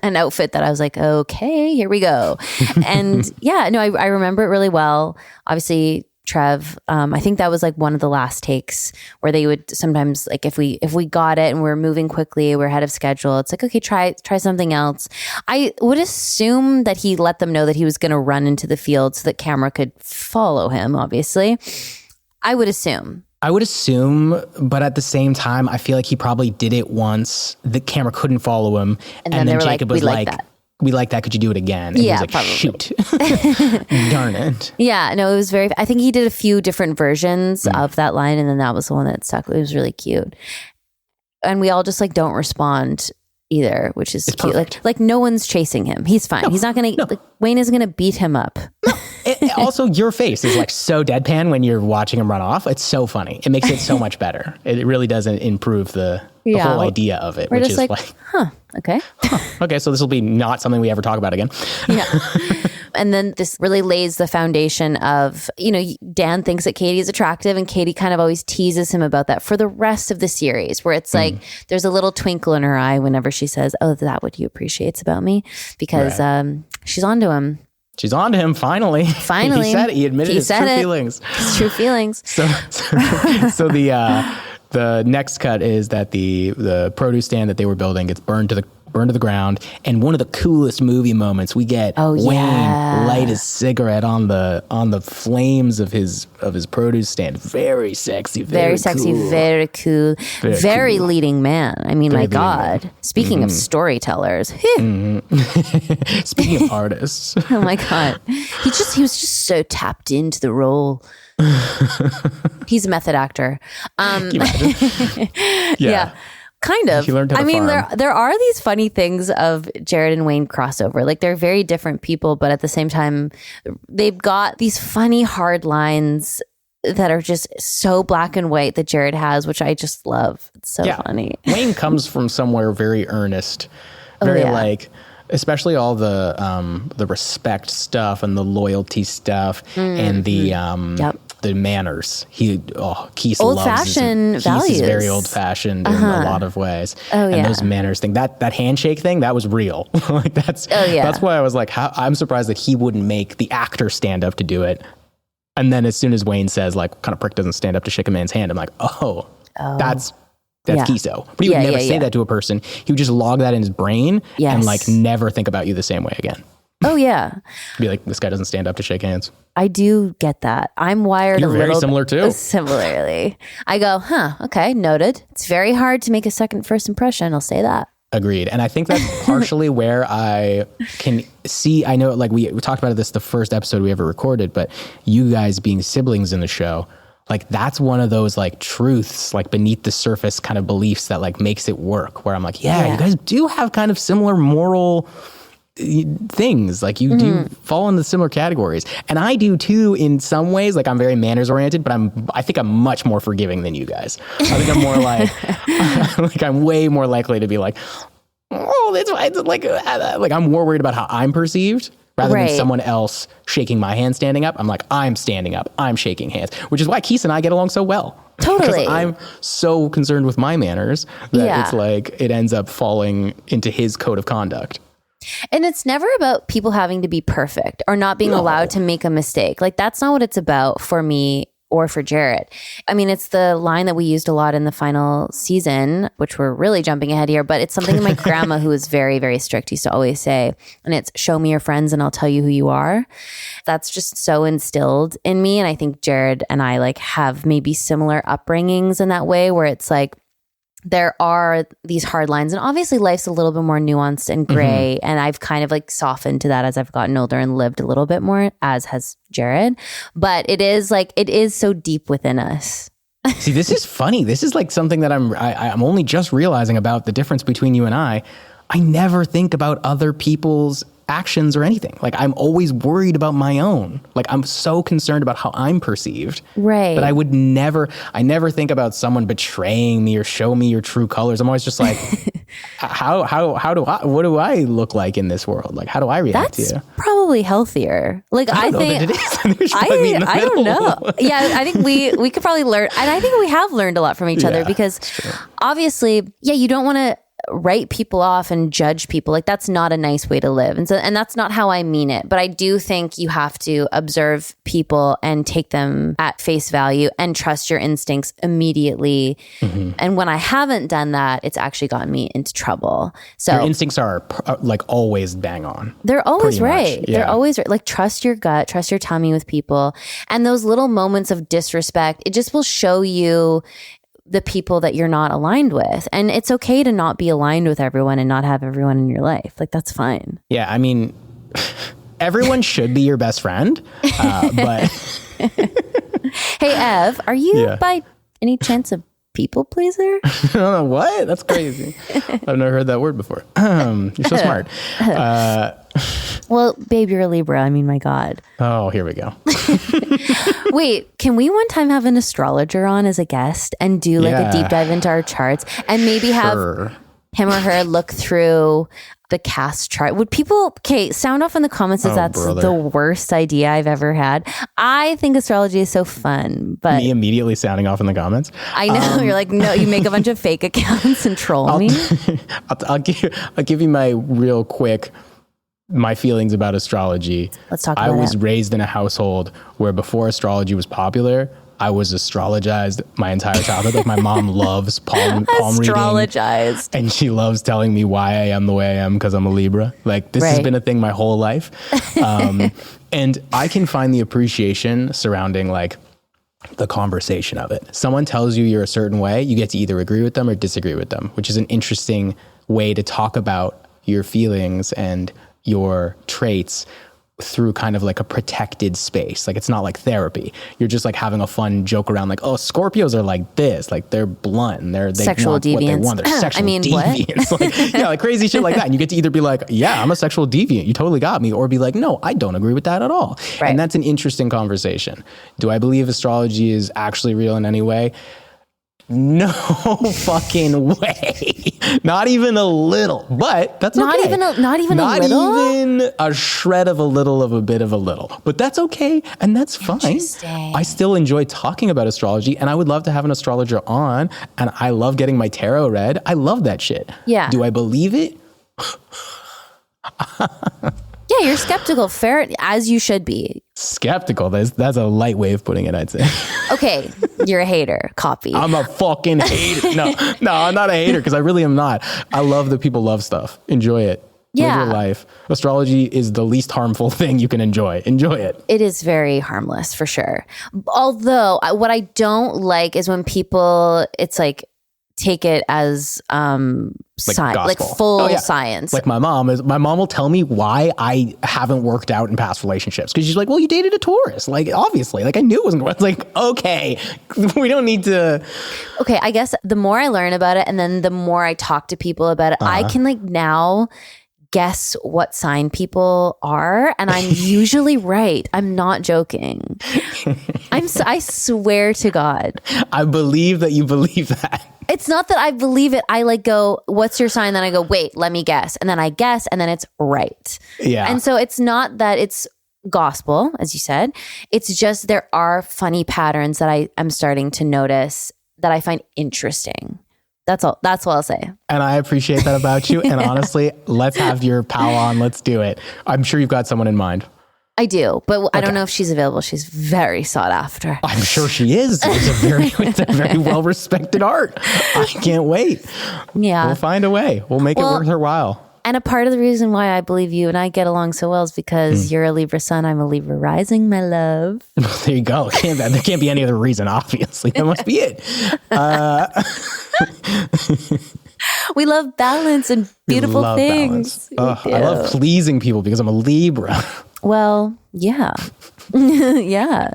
an outfit that I was like, okay, here we go. And I remember it really well. Obviously, Trev, I think that was like one of the last takes where they would sometimes, like if we got it and we're moving quickly, we're ahead of schedule, it's like, okay, try something else. I would assume that he let them know that he was going to run into the field so that camera could follow him, obviously. I would assume, but at the same time, I feel like he probably did it once. The camera couldn't follow him. And then Jacob was like, we like that. Could you do it again? And he was like, probably. Shoot. Darn it. Yeah, no, it was I think he did a few different versions of that line, and then that was the one that stuck. It was really cute. And we all just like don't respond either, which is cute. Like no one's chasing him. He's fine. He's not going to, like, Wayne isn't going to beat him up. Also, your face is like so deadpan when you're watching him run off. It's so funny. It makes it so much better. It really doesn't improve the whole idea of it. We're just like, okay. Okay, so this will be not something we ever talk about again. Yeah. And then this really lays the foundation of, Dan thinks that Katie is attractive, and Katie kind of always teases him about that for the rest of the series, where it's like, there's a little twinkle in her eye whenever she says, oh, is that what he appreciates about me? Because she's onto him. She's on to him finally. Finally. He said it. He admitted his true feelings. His true feelings. So the next cut is that the produce stand that they were building gets burned to the ground, and one of the coolest movie moments we get Wayne light his cigarette on the flames of his produce stand. Very sexy, very cool. Very cool, very cool. Leading man. I mean, my God. Man. Speaking of storytellers, speaking of artists, oh my God, he was just so tapped into the role. He's a method actor. Can you imagine? Yeah. Kind of. He learned how to farm. There are these funny things of Jared and Wayne crossover. Like, they're very different people, but at the same time, they've got these funny hard lines that are just so black and white that Jared has, which I just love. It's so funny. Wayne comes from somewhere very earnest, like, especially all the respect stuff and the loyalty stuff and the manners. Keith old-fashioned values. Keith is very old-fashioned in a lot of ways. And those manners thing, that handshake thing, that was real. Like that's why I was like, I'm surprised that he wouldn't make the actor stand up to do it. And then as soon as Wayne says, like, kind of prick doesn't stand up to shake a man's hand, I'm like, that's Kiso. But he would never say that to a person. He would just log that in his brain and like never think about you the same way again. Oh yeah. Be like, this guy doesn't stand up to shake hands. I do get that. I'm wired You're a little very similar too. Similarly. I go, okay, noted. It's very hard to make a first impression. I'll say that. Agreed. And I think that's partially where I can see, I know, like we talked about this the first episode we ever recorded, but you guys being siblings in the show, like that's one of those like truths, like beneath the surface kind of beliefs that like makes it work, where I'm like, you guys do have kind of similar moral things. Like you do fall into similar categories. And I do too in some ways. Like I'm very manners oriented, but I think I'm much more forgiving than you guys. I think I'm more like I'm way more likely to be like, oh, that's why. Like I'm more worried about how I'm perceived rather than someone else shaking my hand standing up. I'm like, I'm standing up, I'm shaking hands, which is why Keith and I get along so well. Totally. Because I'm so concerned with my manners that it's like it ends up falling into his code of conduct. And it's never about people having to be perfect or not being allowed to make a mistake. Like that's not what it's about for me or for Jarrett. I mean, it's the line that we used a lot in the final season, which we're really jumping ahead here, but it's something my grandma, who was very, very strict, used to always say, and it's show me your friends and I'll tell you who you are. That's just so instilled in me. And I think Jared and I like have maybe similar upbringings in that way, where it's like, there are these hard lines, and obviously life's a little bit more nuanced and gray. And I've kind of like softened to that as I've gotten older and lived a little bit more, as has Jared. But it is so deep within us. See, this is funny. This is like something that I'm only just realizing about the difference between you and I. I never think about other people's actions or anything. Like I'm always worried about my own. Like I'm so concerned about how I'm perceived. Right. But I never think about someone betraying me or show me your true colors. I'm always just like, what do I look like in this world? Like, how do I react to you? That's probably healthier. Like I think it is. I don't know. Yeah, I think we could probably learn, and I think we have learned a lot from each other, because obviously, you don't want to write people off and judge people. Like that's not a nice way to live. And that's not how I mean it. But I do think you have to observe people and take them at face value and trust your instincts immediately. And when I haven't done that, it's actually gotten me into trouble. So your instincts are like always bang on. They're always right. They're always right. Like trust your gut, trust your tummy with people. And those little moments of disrespect, it just will show you the people that you're not aligned with. And it's okay to not be aligned with everyone and not have everyone in your life. Like that's fine. Yeah. I mean, everyone should be your best friend. But hey, Ev, are you by any chance a people pleaser? What? That's crazy. I've never heard that word before. You're so smart. Well, babe, you're a Libra. I mean, my God. Oh, here we go. Wait, can we one time have an astrologer on as a guest and do like a deep dive into our charts and maybe have him or her look through the cast chart? Would people, sound off in the comments if that's the worst idea I've ever had. I think astrology is so fun, but me immediately sounding off in the comments. I know. You're like, no, you make a bunch of fake accounts and troll me. I'll give you my real quick my feelings about astrology. Let's talk about it. I was raised in a household where before astrology was popular, I was astrologized my entire childhood. Like my mom loves palm reading. Astrologized. And she loves telling me why I am the way I am because I'm a Libra. Like this has been a thing my whole life. And I can find the appreciation surrounding like the conversation of it. Someone tells you you're a certain way, you get to either agree with them or disagree with them, which is an interesting way to talk about your feelings and your traits through kind of like a protected space. Like it's not like therapy. You're just like having a fun joke around like, oh, Scorpios are like this. Like they're blunt and they sexual want deviants. What they want. They're sexual deviants. Like, yeah, like crazy shit like that. And you get to either be like, yeah, I'm a sexual deviant. You totally got me. Or be like, no, I don't agree with that at all. Right. And that's an interesting conversation. Do I believe astrology is actually real in any way? No fucking way. Not even a little. But that's not okay. Even a little? Not even a shred of a little of a bit of a little. But that's okay. And that's fine. I still enjoy talking about astrology and I would love to have an astrologer on. And I love getting my tarot read. I love that shit. Yeah. Do I believe it? Yeah, you're skeptical. Fair, as you should be. Skeptical. That's a light way of putting it, I'd say. Okay, you're a hater. Copy. I'm a fucking hater. No, I'm not a hater because I really am not. I love that people love stuff. Enjoy it. Yeah. Live your life. Astrology is the least harmful thing you can enjoy. Enjoy it. It is very harmless for sure. Although what I don't like is when people, it's like, take it as like full science. Like my mom will tell me why I haven't worked out in past relationships because she's like, well, you dated a Taurus, like obviously, like I knew it wasn't going. It's like, okay, we don't need to. Okay, I guess the more I learn about it and then the more I talk to people about it, I can like now guess what sign people are, and I'm usually right. I'm not joking. I swear to God. I believe that you believe that. It's not that I believe it. I like go, what's your sign? Then I go, wait, let me guess. And then I guess, and then it's right. Yeah. And so it's not that it's gospel, as you said. It's just there are funny patterns that I'm starting to notice that I find interesting. That's all. That's all I'll say. And I appreciate that about you. And honestly, let's have your pal on. Let's do it. I'm sure you've got someone in mind. I do, but I don't know if she's available. She's very sought after. I'm sure she is. It's a very well-respected art. I can't wait. Yeah. We'll find a way. We'll make it worth her while. And a part of the reason why I believe you and I get along so well is because you're a Libra sun, I'm a Libra rising, my love. There you go. There can't be any other reason, obviously. That must be it. We love balance and beautiful things. I love pleasing people because I'm a Libra. Well, yeah. Yeah.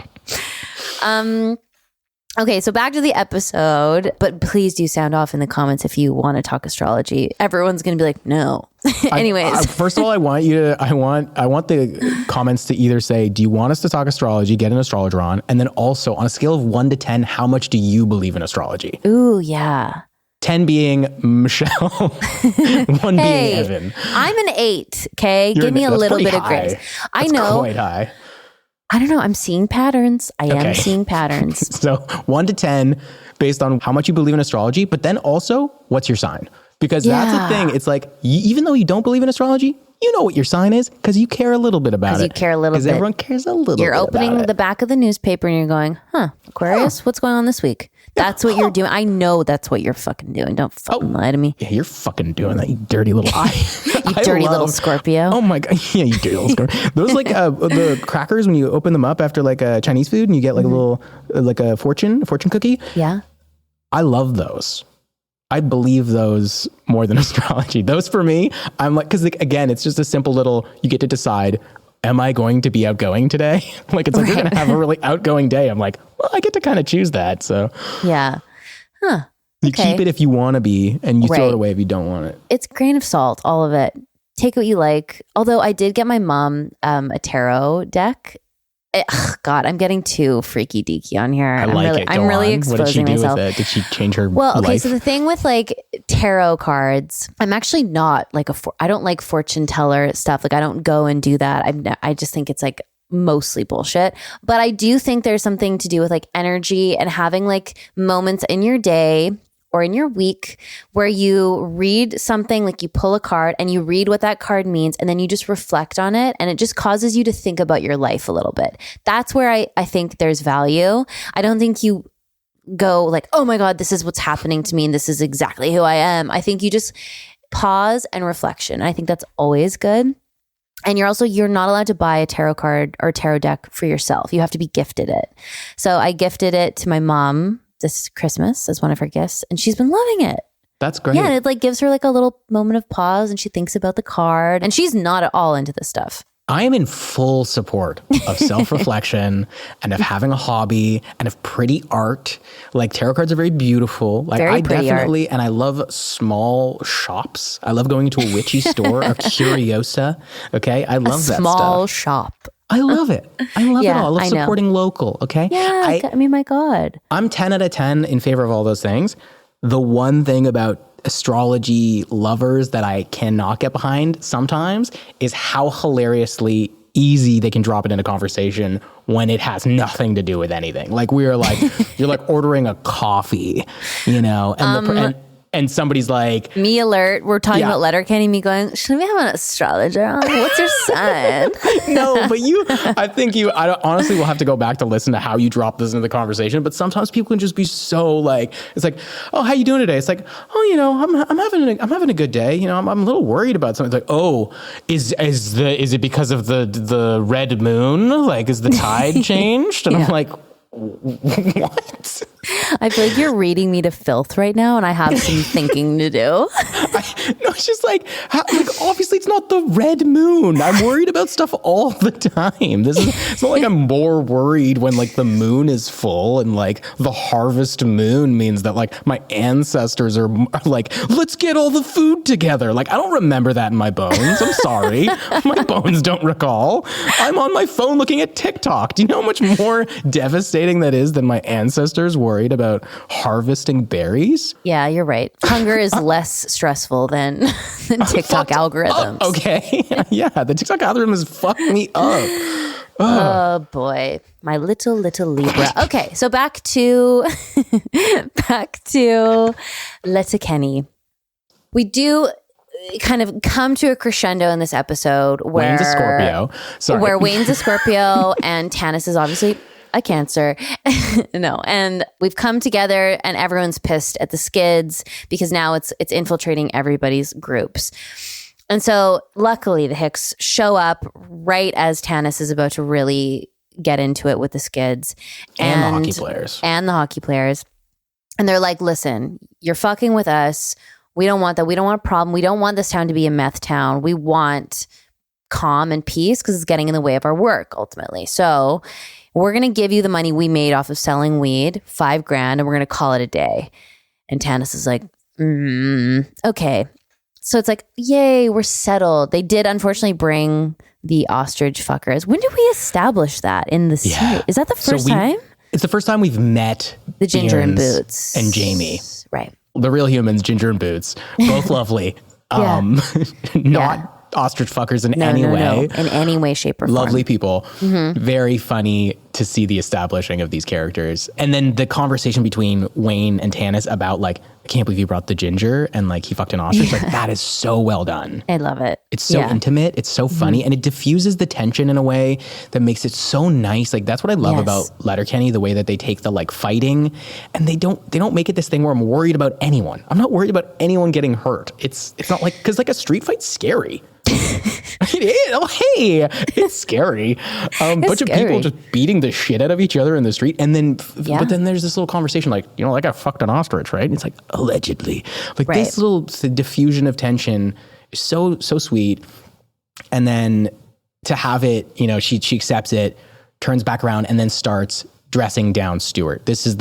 Okay, so back to the episode, but please do sound off in the comments if you want to talk astrology. Everyone's going to be like, no. Anyways. First of all, I want the comments to either say, do you want us to talk astrology, get an astrologer on? And then also on a scale of 1 to 10, how much do you believe in astrology? Ooh, yeah. 10 being Michelle, 1 being Evan. I'm an 8, okay? Give me a little bit of grace. I know. Quite high. I don't know. I'm seeing patterns. I am seeing patterns. So 1 to 10 based on how much you believe in astrology, but then also what's your sign? Because that's the thing. It's like, even though you don't believe in astrology, you know what your sign is because you care a little bit about it. Because you care a little bit. Because everyone cares a little bit. You're opening the back of the newspaper and you're going, Aquarius, what's going on this week? That's what you're doing. I know that's what you're fucking doing. Don't fucking lie to me. Yeah, you're fucking doing that, you dirty little You dirty little Scorpio. Oh my God. Yeah, you dirty little Scorpio. Those like the crackers when you open them up after like a Chinese food and you get like a little, like a fortune cookie. Yeah. I love those. I believe those more than astrology. Those for me, I'm like, because again, it's just a simple little, you get to decide, am I going to be outgoing today? Like, it's like, you're going to have a really outgoing day. I'm like, well, I get to kind of choose that. So yeah. Huh. You keep it if you want to be, and you throw it away if you don't want it. It's grain of salt, all of it. Take what you like. Although I did get my mom a tarot deck. God, I'm getting too freaky deaky on here. I'm really exposing myself. With it? Did she change her life? So the thing with like tarot cards, I'm actually not like I don't like fortune teller stuff. Like I don't go and do that. I just think it's like mostly bullshit. But I do think there's something to do with like energy and having like moments in your day or in your week where you read something, like you pull a card and you read what that card means, and then you just reflect on it, and it just causes you to think about your life a little bit. That's where I think there's value. I don't think you go like, oh my God, this is what's happening to me and this is exactly who I am. I think you just pause and reflection. I think that's always good. And you're not allowed to buy a tarot card or tarot deck for yourself. You have to be gifted it. So I gifted it to my mom this Christmas as one of her gifts, and she's been loving it. That's great. Yeah, and it like gives her like a little moment of pause, and she thinks about the card, and she's not at all into this stuff. I am in full support of self-reflection and of having a hobby and of pretty art. Like tarot cards are very beautiful. Like Very I pretty definitely, and I love small shops. I love going to a witchy store, a Curiosa. Okay. I love that Small stuff. shop. I love it. I love it Yeah, all. I love I know. supporting local. Okay. Yeah, I mean, my God. I'm 10 out of 10 in favor of all those things. The one thing about astrology lovers that I cannot get behind sometimes is how hilariously easy they can drop it in a conversation when it has nothing to do with anything. Like we're like, you're like ordering a coffee, you know, and somebody's like, Me alert. We're talking about Letterkenny. Me going, should we have an astrologer on? What's your sign? no, but I honestly will have to go back to listen to how you drop this into the conversation. But sometimes people can just be so like, it's like, oh, how you doing today? It's like, oh, you know, I'm having a good day. You know, I'm a little worried about something. It's like, oh, is it because of the red moon? Like, is the tide changed? And I'm like, what? I feel like you're reading me to filth right now, and I have some thinking to do. No, it's just like obviously it's not the red moon. I'm worried about stuff all the time. It's not like I'm more worried when like the moon is full and like the harvest moon means that like my ancestors are like, let's get all the food together. Like I don't remember that in my bones. I'm sorry. My bones don't recall. I'm on my phone looking at TikTok. Do you know how much more devastating that is than my ancestors worried about harvesting berries? Yeah, you're right. Hunger is less stressful than TikTok algorithms. Okay. Yeah, the TikTok algorithm has fucked me up. Oh boy, my little Libra. Okay, so back to Letterkenny. We do kind of come to a crescendo in this episode where Wayne's a Scorpio. Sorry. Where Wayne's a Scorpio and Tanis is obviously a Cancer. No. And we've come together and everyone's pissed at the skids because now it's infiltrating everybody's groups. And so luckily the Hicks show up right as Tanis is about to really get into it with the skids. And the hockey players. And the hockey players. And they're like, listen, you're fucking with us. We don't want that. We don't want a problem. We don't want this town to be a meth town. We want calm and peace because it's getting in the way of our work ultimately. So we're going to give you the money we made off of selling weed, $5,000, and we're going to call it a day. And Tanis is like, okay. So it's like, yay, we're settled. They did unfortunately bring the ostrich fuckers. When did we establish that in the series? Is that the first time? It's the first time we've met the Ginger and Ian's Boots. and Jamie. Right. The real humans, Ginger and Boots. Both lovely. Not ostrich fuckers in any way. No. In any way, shape, or form. Lovely people. Mm-hmm. Very funny to see the establishing of these characters. And then the conversation between Wayne and Tanis about like, I can't believe you brought the ginger and like he fucked an ostrich. Like that is so well done. I love it. It's so intimate. It's so funny. And it diffuses the tension in a way that makes it so nice. Like that's what I love about Letterkenny, the way that they take the like fighting and they don't make it this thing where I'm worried about anyone. I'm not worried about anyone getting hurt. It's not like, cause like a street fight's scary. It is. Oh, hey, it's scary. Bunch of people just beating the shit out of each other in the street. And then, but then there's this little conversation like, you know, that guy fucked an ostrich, right? And it's like, allegedly. Like this little diffusion of tension is so sweet. And then to have it, you know, she accepts it, turns back around and then starts dressing down Stuart. This is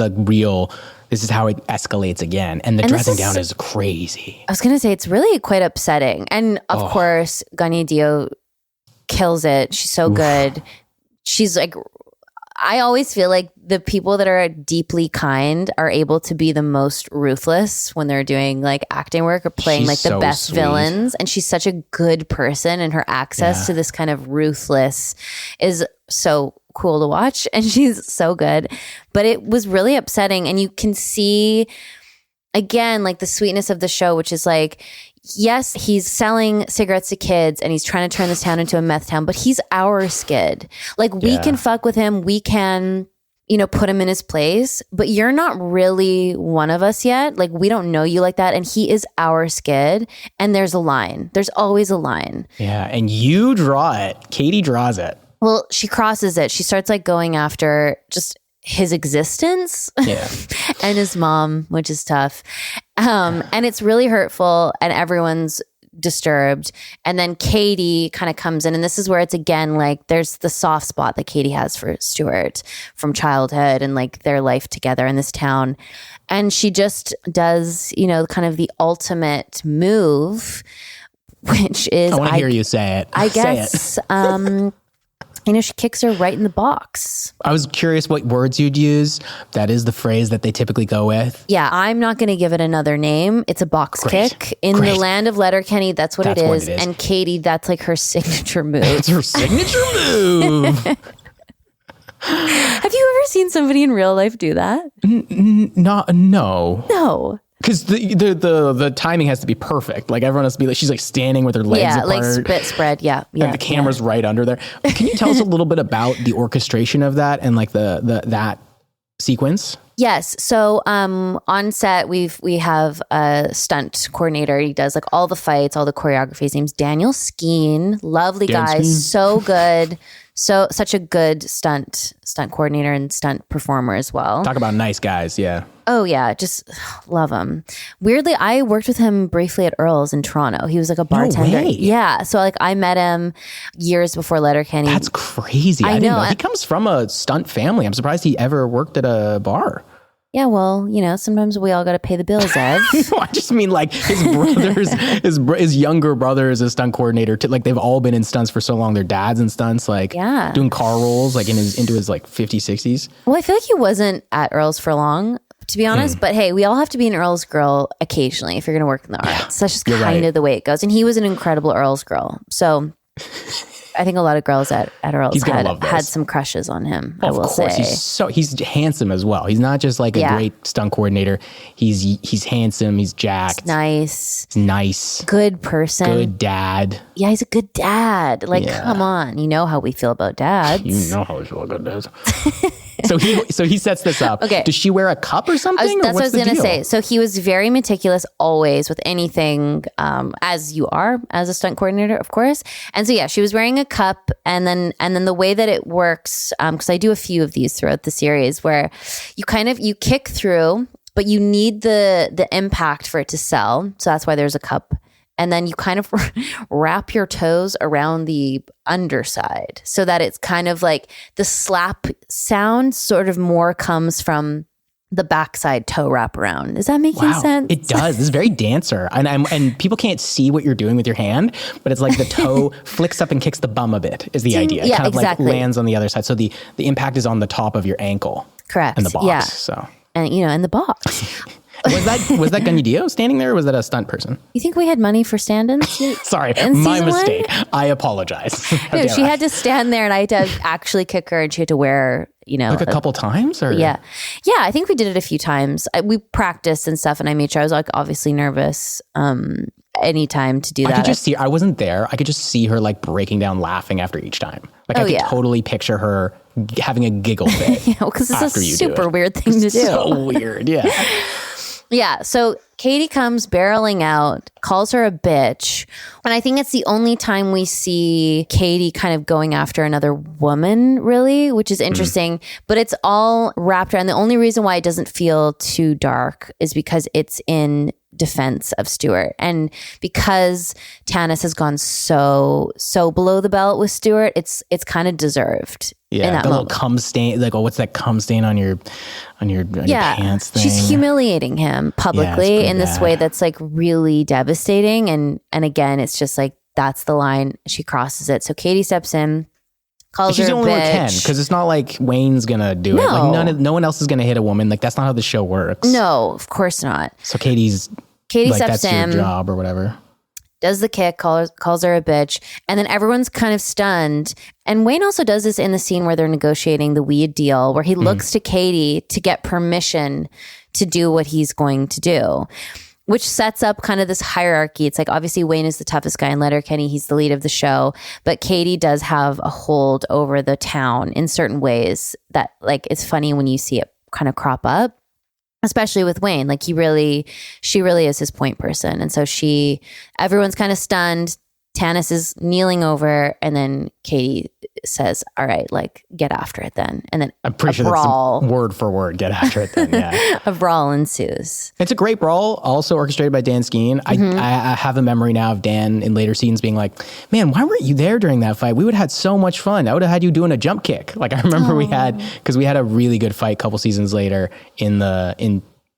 how it escalates again. And the dressing down is crazy. I was going to say, it's really quite upsetting. And of course, Ganya Dio kills it. She's so good. She's like, I always feel like the people that are deeply kind are able to be the most ruthless when they're doing like acting work or playing like the best villains. And she's such a good person and her access to this kind of ruthless is so cool to watch. And she's so good. But it was really upsetting. And you can see again, like the sweetness of the show, which is like, yes, he's selling cigarettes to kids and he's trying to turn this town into a meth town, but he's our skid. Like we can fuck with him. We can, put him in his place, but you're not really one of us yet. Like we don't know you like that. And he is our skid. And there's a line. There's always a line. Yeah. And you draw it. Katie draws it. Well, she crosses it. She starts like going after just his existence and his mom, which is tough. And it's really hurtful and everyone's disturbed. And then Katie kind of comes in, and this is where it's again like there's the soft spot that Katie has for Stuart from childhood and like their life together in this town. And she just does, kind of the ultimate move, which is I want to hear you say it. I guess she kicks her right in the box. I was curious what words you'd use. That is the phrase that they typically go with. Yeah, I'm not going to give it another name. It's a box kick. In the land of Letterkenny, that's what it is. And Katie, that's like her signature move. It's her signature move. Have you ever seen somebody in real life do that? No. No. Because the timing has to be perfect. Like everyone has to be like, she's like standing with her legs apart. Like spit spread. Yeah. And the camera's right under there. Can you tell us a little bit about the orchestration of that and like that sequence? Yes. So on set, we have a stunt coordinator. He does like all the fights, all the choreography. His name's Daniel Skeen. Lovely guy. So good. Such a good stunt coordinator and stunt performer as well. Talk about nice guys. Yeah. Oh yeah. Just love him. Weirdly, I worked with him briefly at Earl's in Toronto. He was like a bartender. No way. Yeah. So like I met him years before Letterkenny. That's crazy. I didn't know. He comes from a stunt family. I'm surprised he ever worked at a bar. Yeah, well, sometimes we all got to pay the bills, Ev. No, I just mean like his brothers, his younger brother is a stunt coordinator. Like they've all been in stunts for so long. Their dad's in stunts, like doing car rolls, like into his like 50s, 60s. Well, I feel like he wasn't at Earl's for long, to be honest. But hey, we all have to be an Earl's girl occasionally if you're going to work in the arts. That's just kind of the way it goes. And he was an incredible Earl's girl. So I think a lot of girls at Earl's had some crushes on him. I will say he's handsome as well. He's not just like a great stunt coordinator. He's handsome. He's jacked. He's nice. Good person. Good dad. Yeah, he's a good dad. Like, come on. You know how we feel about dads. You know how we feel about dads. So he sets this up. Okay. Does she wear a cup or something? That's what I was going to say. So he was very meticulous always with anything, as you are as a stunt coordinator, of course. And so, she was wearing a cup. And then the way that it works, because I do a few of these throughout the series where you kick through, but you need the impact for it to sell. So that's why there's a cup. And then you kind of wrap your toes around the underside so that it's kind of like the slap sound sort of more comes from the backside toe wrap around. Is that making sense? It does. This is very dancer. And people can't see what you're doing with your hand, but it's like the toe flicks up and kicks the bum a bit is the idea. It kind of like lands on the other side. So the impact is on the top of your ankle. Correct. In the box. Yeah. So. And in the box. Was that Gunny Dio standing there, or was that a stunt person? You think we had money for stand-ins? Sorry, my mistake. I apologize. No, she had to stand there, and I had to actually kick her, and she had to wear, like a couple times, or yeah. I think we did it a few times. We practiced and stuff, and I made sure I was like obviously nervous. Anytime to do that. I could just see. I wasn't there. I could just see her like breaking down, laughing after each time. Like I could totally picture her having a giggle fit. Because it's a super weird thing to do. So weird. Yeah. Yeah. So Katie comes barreling out, calls her a bitch. And I think it's the only time we see Katie kind of going after another woman, really, which is interesting. But it's all wrapped around. The only reason why it doesn't feel too dark is because it's in defense of Stuart. And because Tanis has gone so below the belt with Stuart, it's kind of deserved. Yeah, in that the little cum stain, like, what's that cum stain on your pants thing? She's humiliating him publicly in this way that's like really devastating. And again, it's just like, that's the line. She crosses it. So Katie steps in, calls her a bitch. She's the only one who can, because it's not like Wayne's gonna do it. Like no one else is gonna hit a woman. Like that's not how the show works. No, of course not. So Katie like, steps that's in, your job or whatever. does the kick, calls her a bitch, and then everyone's kind of stunned. And Wayne also does this in the scene where they're negotiating the weed deal, where he looks to Katie to get permission to do what he's going to do, which sets up kind of this hierarchy. It's like, obviously Wayne is the toughest guy in Letterkenny. He's the lead of the show, but Katie does have a hold over the town in certain ways that, like, it's funny when you see it kind of crop up. Especially with Wayne, like she really is his point person. And so everyone's kind of stunned. Tanis is kneeling over, and then Katie says, all right, like, get after it then. And then I'm pretty sure that's word for word, get after it then, yeah. A brawl ensues. It's a great brawl, also orchestrated by Dan Skeen. I have a memory now of Dan in later scenes being like, man, why weren't you there during that fight? We would have had so much fun. I would have had you doing a jump kick. Like, I remember we had a really good fight a couple seasons later in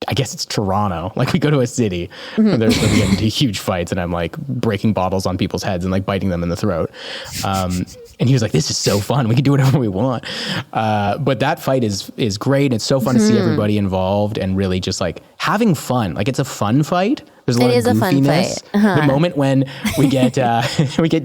I guess it's Toronto. Like, we go to a city and they're getting into huge fights, and I'm like breaking bottles on people's heads and like biting them in the throat. And he was like, this is so fun. We can do whatever we want. But that fight is great. It's so fun to see everybody involved and really just like having fun. Like, it's a fun fight. There's a lot of goofiness. The moment when we get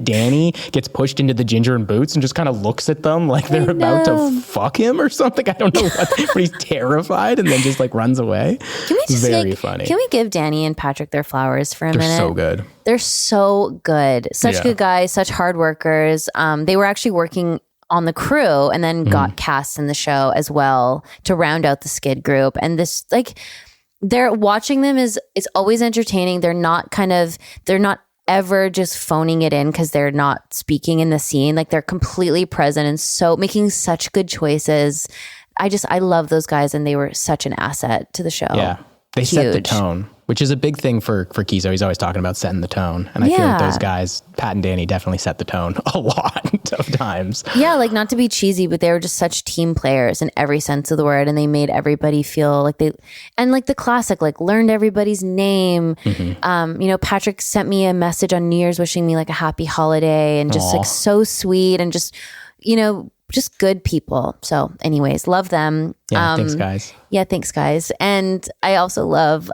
Danny gets pushed into the ginger and boots and just kind of looks at them like they're about to fuck him or something. I don't know what, but he's terrified and then just like runs away. Can we just very funny. Can we give Danny and Patrick their flowers for a minute? They're so good. They're so good. Such good guys, such hard workers. They were actually working on the crew and then got cast in the show as well to round out the skid group. And this, like, they're watching them is always entertaining. They're not ever just phoning it in because they're not speaking in the scene. Like, they're completely present and so making such good choices. I love those guys, and they were such an asset to the show. Yeah. They set the tone, which is a big thing for Kizo. He's always talking about setting the tone. And I feel like those guys, Pat and Danny, definitely set the tone a lot of times. Yeah, like, not to be cheesy, but they were just such team players in every sense of the word. And they made everybody feel like and like the classic, like, learned everybody's name. Patrick sent me a message on New Year's wishing me like a happy holiday, and just like so sweet, and just, just good people. So anyways, love them. Yeah, thanks guys. Yeah, thanks guys. And I also love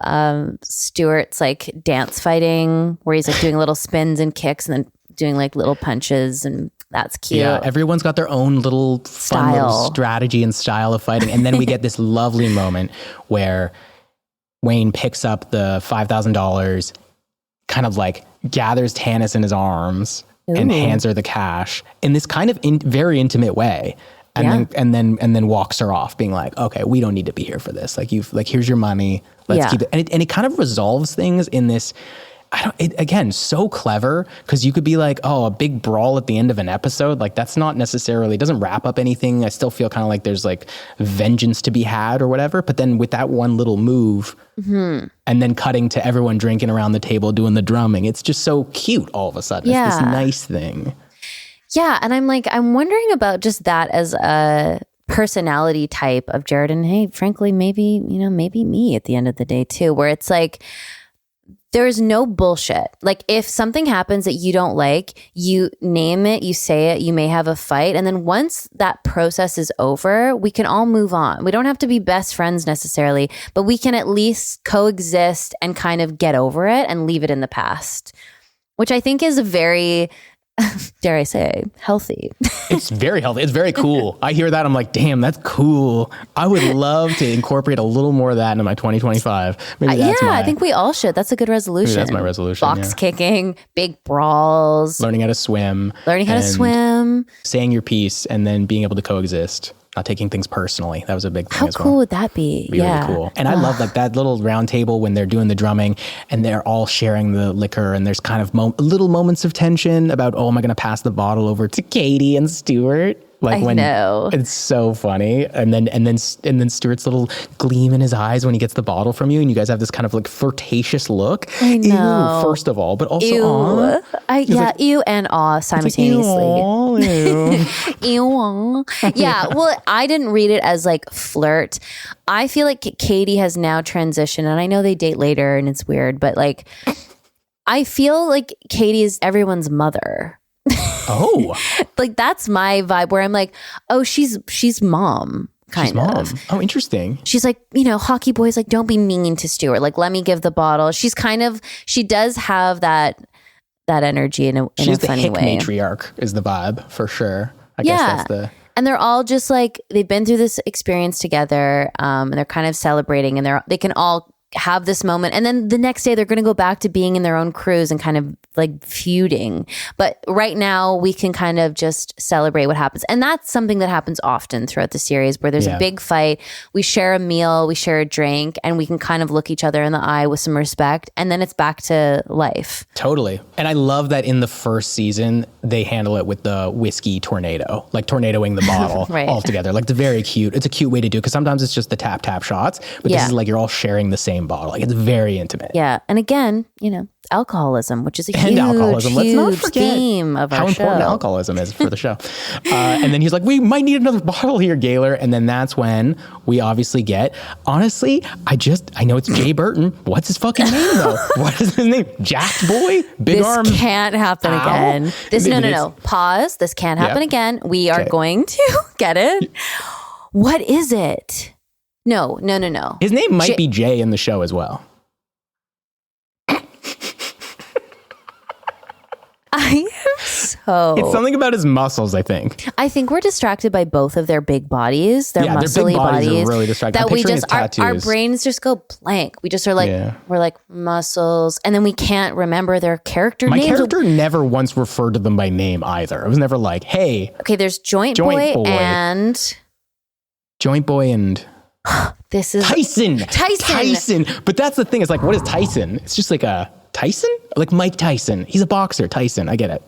Stuart's like dance fighting where he's like doing little spins and kicks and then doing like little punches, and that's cute. Yeah, everyone's got their own little fun little strategy and style of fighting. And then we get this lovely moment where Wayne picks up the $5,000, kind of like gathers Tanis in his arms, and hands her the cash in this kind of very intimate way, and then walks her off, being like, "Okay, we don't need to be here for this. Like, here's your money. Let's keep it." And it kind of resolves things in this. Again, so clever, because you could be like, oh, a big brawl at the end of an episode. Like, that's not necessarily, it doesn't wrap up anything. I still feel kind of like there's like vengeance to be had or whatever. But then with that one little move and then cutting to everyone drinking around the table, doing the drumming, it's just so cute all of a sudden. Yeah. It's this nice thing. Yeah. And I'm wondering about just that as a personality type of Jared. And hey, frankly, maybe me at the end of the day too, where it's like, there is no bullshit. Like, if something happens that you don't like, you name it, you say it, you may have a fight. And then once that process is over, we can all move on. We don't have to be best friends necessarily, but we can at least coexist and kind of get over it and leave it in the past, which I think is a very, dare I say, healthy. It's very healthy. It's very cool. I hear that, I'm like, damn, that's cool. I would love to incorporate a little more of that into my 2025. Maybe that's I think we all should. That's a good resolution. Maybe that's my resolution. Box kicking, big brawls. Learning how to swim. Saying your piece and then being able to coexist. Not taking things personally. That was a big thing as well. How cool would that be? Really cool. And I love like that little round table when they're doing the drumming and they're all sharing the liquor, and there's kind of little moments of tension about, oh, am I going to pass the bottle over to Katie and Stuart? Like, I know. It's so funny. And then Stuart's little gleam in his eyes when he gets the bottle from you, and you guys have this kind of like flirtatious look. I know. Ew, first of all, but also ew. Ew and awe simultaneously. Like, ew. Yeah. Well, I didn't read it as like flirt. I feel like Katie has now transitioned, and I know they date later and it's weird, but like, I feel like Katie is everyone's mother. Oh, like that's my vibe, where I'm like, oh, she's mom. Kind of. Oh, interesting. She's like, hockey boys, like, don't be mean to Stuart. Like, let me give the bottle. She does have that that energy in a She's the funny hick way. matriarch is the vibe for sure. I guess that's the... And they're all just like, they've been through this experience together, and they're kind of celebrating, and they can all have this moment. And then the next day they're going to go back to being in their own crews and kind of like feuding. But right now we can kind of just celebrate what happens. And that's something that happens often throughout the series, where there's a big fight. We share a meal, we share a drink, and we can kind of look each other in the eye with some respect. And then it's back to life. Totally. And I love that in the first season, they handle it with the whiskey tornado, like tornadoing the bottle all together. Like it's very cute. It's a cute way to do it, because sometimes it's just the tap shots, but this is like you're all sharing the same bottle. Like it's very intimate. Yeah. And again, alcoholism, which is a huge Let's not forget theme of our show. How important alcoholism is for the show. And then he's like, we might need another bottle here, Gaylor. And then that's when we obviously get, honestly, I know it's Jay Burton. What's his fucking name though? What is his name? Jacked Boy? Big Arm? This can't happen again. No. Pause. This can't happen again. We are going to get it. What is it? No. His name might be Jay in the show as well. I am so... It's something about his muscles, I think. I think we're distracted by both of their big bodies, their muscly their big bodies. Are really distracted. that we just, our brains just go blank. We just are like, we're like muscles. And then we can't remember their character names. My character never once referred to them by name either. I was never like, hey. Okay, there's Joint Boy and... Joint Boy and... This is... Tyson. But that's the thing. It's like, what is Tyson? It's just like a... Tyson? Like Mike Tyson. He's a boxer. Tyson. I get it.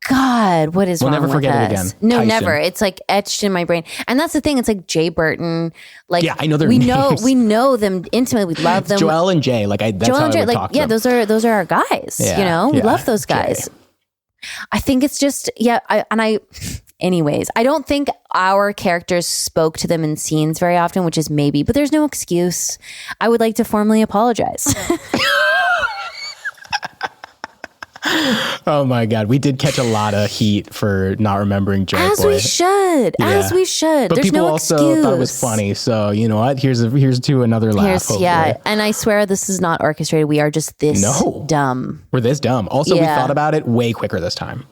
God, what is wrong with us? We'll never forget it again. No, Tyson. never. It's like etched in my brain. And that's the thing. It's like Jay Burton. Like, I know their names. We know them intimately. We love them. Joel and Jay. Like that's Joel how and Jay, I would talk to them. those are our guys. We love those guys. Jay. I think it's just anyways, I don't think our characters spoke to them in scenes very often, which is maybe, but there's no excuse. I would like to formally apologize. Oh my God. We did catch a lot of heat for not remembering Joint Boy. As we should. But There's people no also excuse. thought it was funny. So you know what? Here's to another laugh. And I swear this is not orchestrated. We are just this dumb. We're this dumb. Also, we thought about it way quicker this time.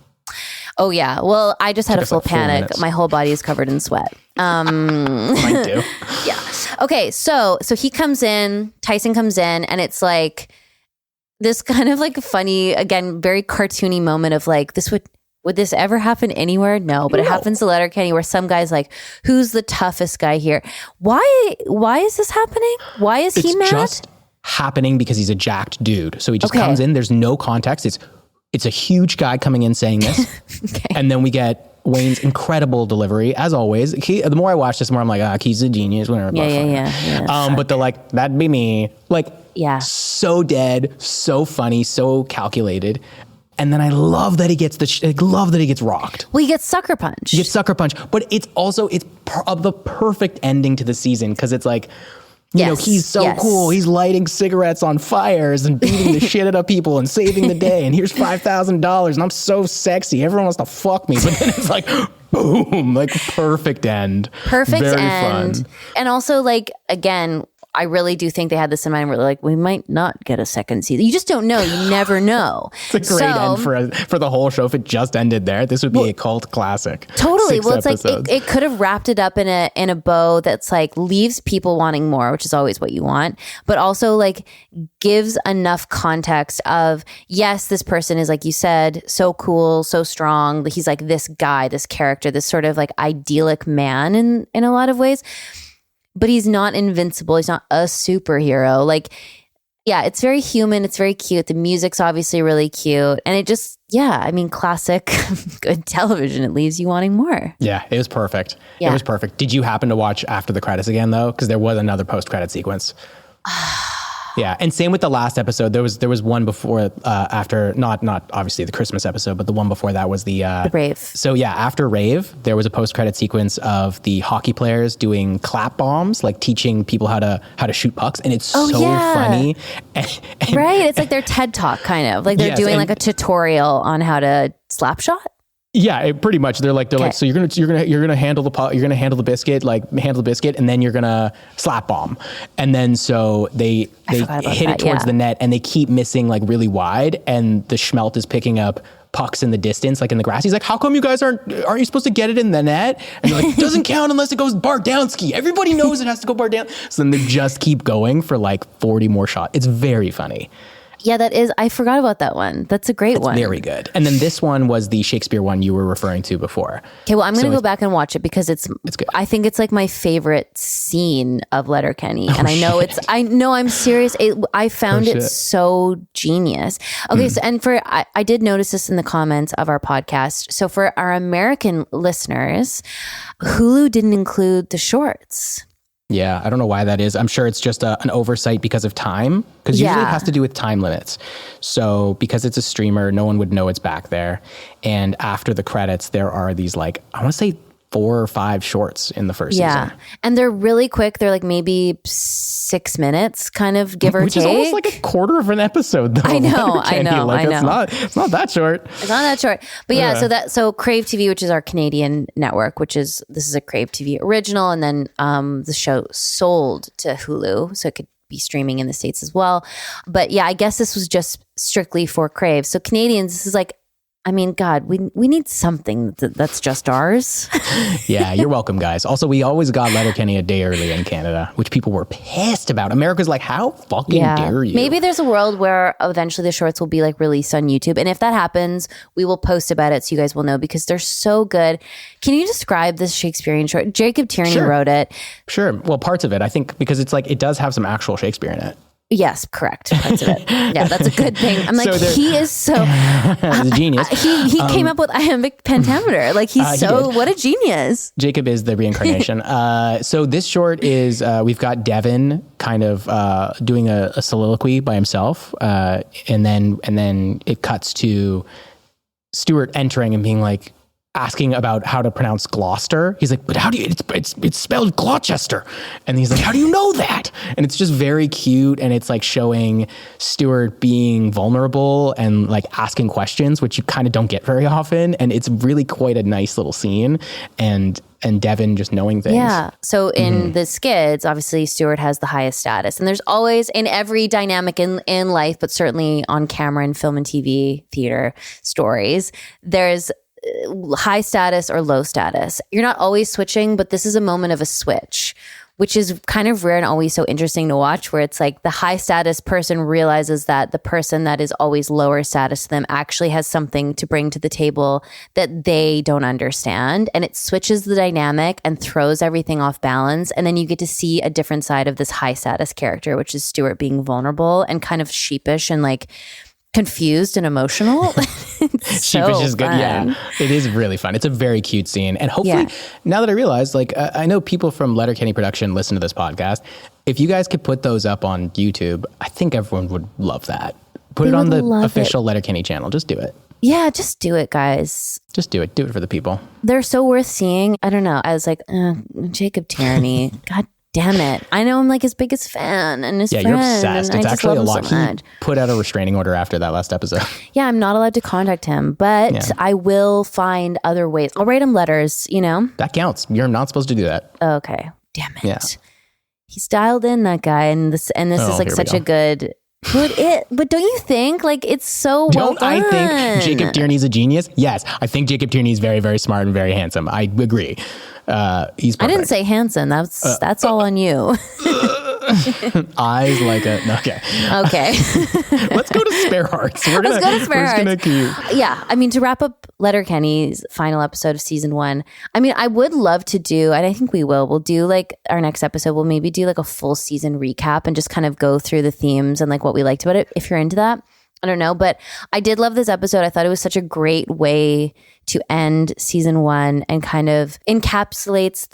Oh yeah. Well, I just had a full panic. My whole body is covered in sweat. Mine too. Yeah. Okay. So he comes in, Tyson comes in, and it's like this kind of like funny, again, very cartoony moment of like, would this ever happen anywhere? No, but it happens to Letterkenny, where some guy's like, who's the toughest guy here? Why is this happening? Why is he mad? It's just happening because he's a jacked dude. So he just comes in. There's no context. It's a huge guy coming in saying this. And then we get Wayne's incredible delivery, as always. The more I watch this, the more I'm like, he's a genius. Whatever. But they're like, that'd be me. Like, so dead, so funny, so calculated. And then I love that he gets rocked. Well, he gets sucker punched. But it's also the perfect ending to the season, because it's like, you know, he's so cool. He's lighting cigarettes on fires and beating the shit out of people and saving the day. And here's $5,000 and I'm so sexy. Everyone wants to fuck me. But then it's like, boom, like perfect end. Very fun. And also, like, again, I really do think they had this in mind where they're like, we might not get a second season. You just don't know. You never know. It's a great end for the whole show. If it just ended there, this would be a cult classic. Totally. Well, it's like it could have wrapped it up in a bow that's like leaves people wanting more, which is always what you want, but also like gives enough context of, yes, this person is, like you said, so cool, so strong. He's like this guy, this character, this sort of like idyllic man in a lot of ways. But he's not invincible. He's not a superhero. Like, yeah, it's very human. It's very cute. The music's obviously really cute. And it just, classic good television. It leaves you wanting more. Yeah, it was perfect. Yeah. It was perfect. Did you happen to watch after the credits again, though? Because there was another post-credit sequence. Yeah, and same with the last episode. There was one before, after, not obviously the Christmas episode, but the one before that was the Rave. So yeah, after Rave, there was a post-credit sequence of the hockey players doing clap bombs, like teaching people how to shoot pucks, and it's funny. Right, it's like their TED Talk kind of, like they're doing like a tutorial on how to slap shot. Yeah, pretty much. They're like, so you're gonna handle the biscuit, and then you're gonna slap bomb, and then so they hit it towards the net, and they keep missing like really wide, and the schmelt is picking up pucks in the distance, like in the grass. He's like, how come you guys aren't you supposed to get it in the net? And they're like, it doesn't count unless it goes Bardowski. Everybody knows it has to go Bardown. So then they just keep going for like 40 more shots. It's very funny. Yeah, that is. I forgot about that one. That's a great one. Very good. And then this one was the Shakespeare one you were referring to before. Okay, well, I'm going to go back and watch it because it's good. I think it's like my favorite scene of Letterkenny. And I know I'm serious. I found it so genius. Okay, so and I did notice this in the comments of our podcast. So for our American listeners, Hulu didn't include the shorts. Yeah, I don't know why that is. I'm sure it's just an oversight because of time, because usually it has to do with time limits. So because it's a streamer, no one would know it's back there. And after the credits, there are these like, I want to say 4 or 5 shorts in the first season. And they're really quick. They're like maybe 6 minutes, kind of give or take. Which is almost like a quarter of an episode, though. I know. It's not that short. It's not that short. But so Crave TV, which is our Canadian network, this is a Crave TV original, and then the show sold to Hulu, so it could be streaming in the States as well. But yeah, I guess this was just strictly for Crave. So Canadians, this is like, I mean, God, we need something that's just ours. Yeah, you're welcome, guys. Also, we always got Letterkenny a day early in Canada, which people were pissed about. America's like, how fucking dare you? Maybe there's a world where eventually the shorts will be like released on YouTube. And if that happens, we will post about it so you guys will know because they're so good. Can you describe this Shakespearean short? Jacob Tierney wrote it. Sure. Well, parts of it, I think, because it's like, it does have some actual Shakespeare in it. Yes, correct. Parts of it. Yeah, that's a good thing. I'm like, he is so... He's a genius. He came up with iambic pentameter. Like, what a genius. Jacob is the reincarnation. So this short is, we've got Devin kind of doing a soliloquy by himself. And then it cuts to Stuart entering and being like, asking about how to pronounce Gloucester. He's like, but how do you, it's spelled Gloucester. And he's like, how do you know that? And it's just very cute. And it's like showing Stuart being vulnerable and like asking questions, which you kind of don't get very often. And it's really quite a nice little scene. And Devin just knowing things. Yeah. So in the skids, obviously Stuart has the highest status. And there's always in every dynamic in life, but certainly on camera and film and TV, theater, stories, there's high status or low status. You're not always switching, but this is a moment of a switch, which is kind of rare and always so interesting to watch, where it's like the high status person realizes that the person that is always lower status to them actually has something to bring to the table that they don't understand. And it switches the dynamic and throws everything off balance. And then you get to see a different side of this high status character, which is Stuart being vulnerable and kind of sheepish and like confused and emotional. Sheepish is good. Yeah, it is really fun. It's a very cute scene. And hopefully, now that I realize, like, I know people from Letterkenny Production listen to this podcast. If you guys could put those up on YouTube, I think everyone would love that. Put it on the official Letterkenny channel. Just do it. Yeah, just do it, guys. Just do it. Do it for the people. They're so worth seeing. I don't know. I was like, Jacob Tierney. God damn it. I know I'm like his biggest fan and his friend. You're obsessed. It's actually a lot. So he put out a restraining order after that last episode. Yeah, I'm not allowed to contact him, but I will find other ways. I'll write him letters, you know? That counts. You're not supposed to do that. Okay. Damn it. Yeah. He's dialed in, that guy, and this is like such a good... But don't you think like it's so well done? I think Jacob Tierney's a genius? Yes. I think Jacob Tierney is very, very smart and very handsome. I agree. He's perfect. I didn't say handsome. That's all on you. Eyes like a... Okay. Let's go to Spare Hearts. Let's go to Spare Hearts. Yeah. I mean, to wrap up Letterkenny's final episode of season 1, I mean, I would love to do, and I think we'll do like our next episode, we'll maybe do like a full season recap and just kind of go through the themes and like what we liked about it, if you're into that. I don't know, but I did love this episode. I thought it was such a great way to end season 1 and kind of encapsulates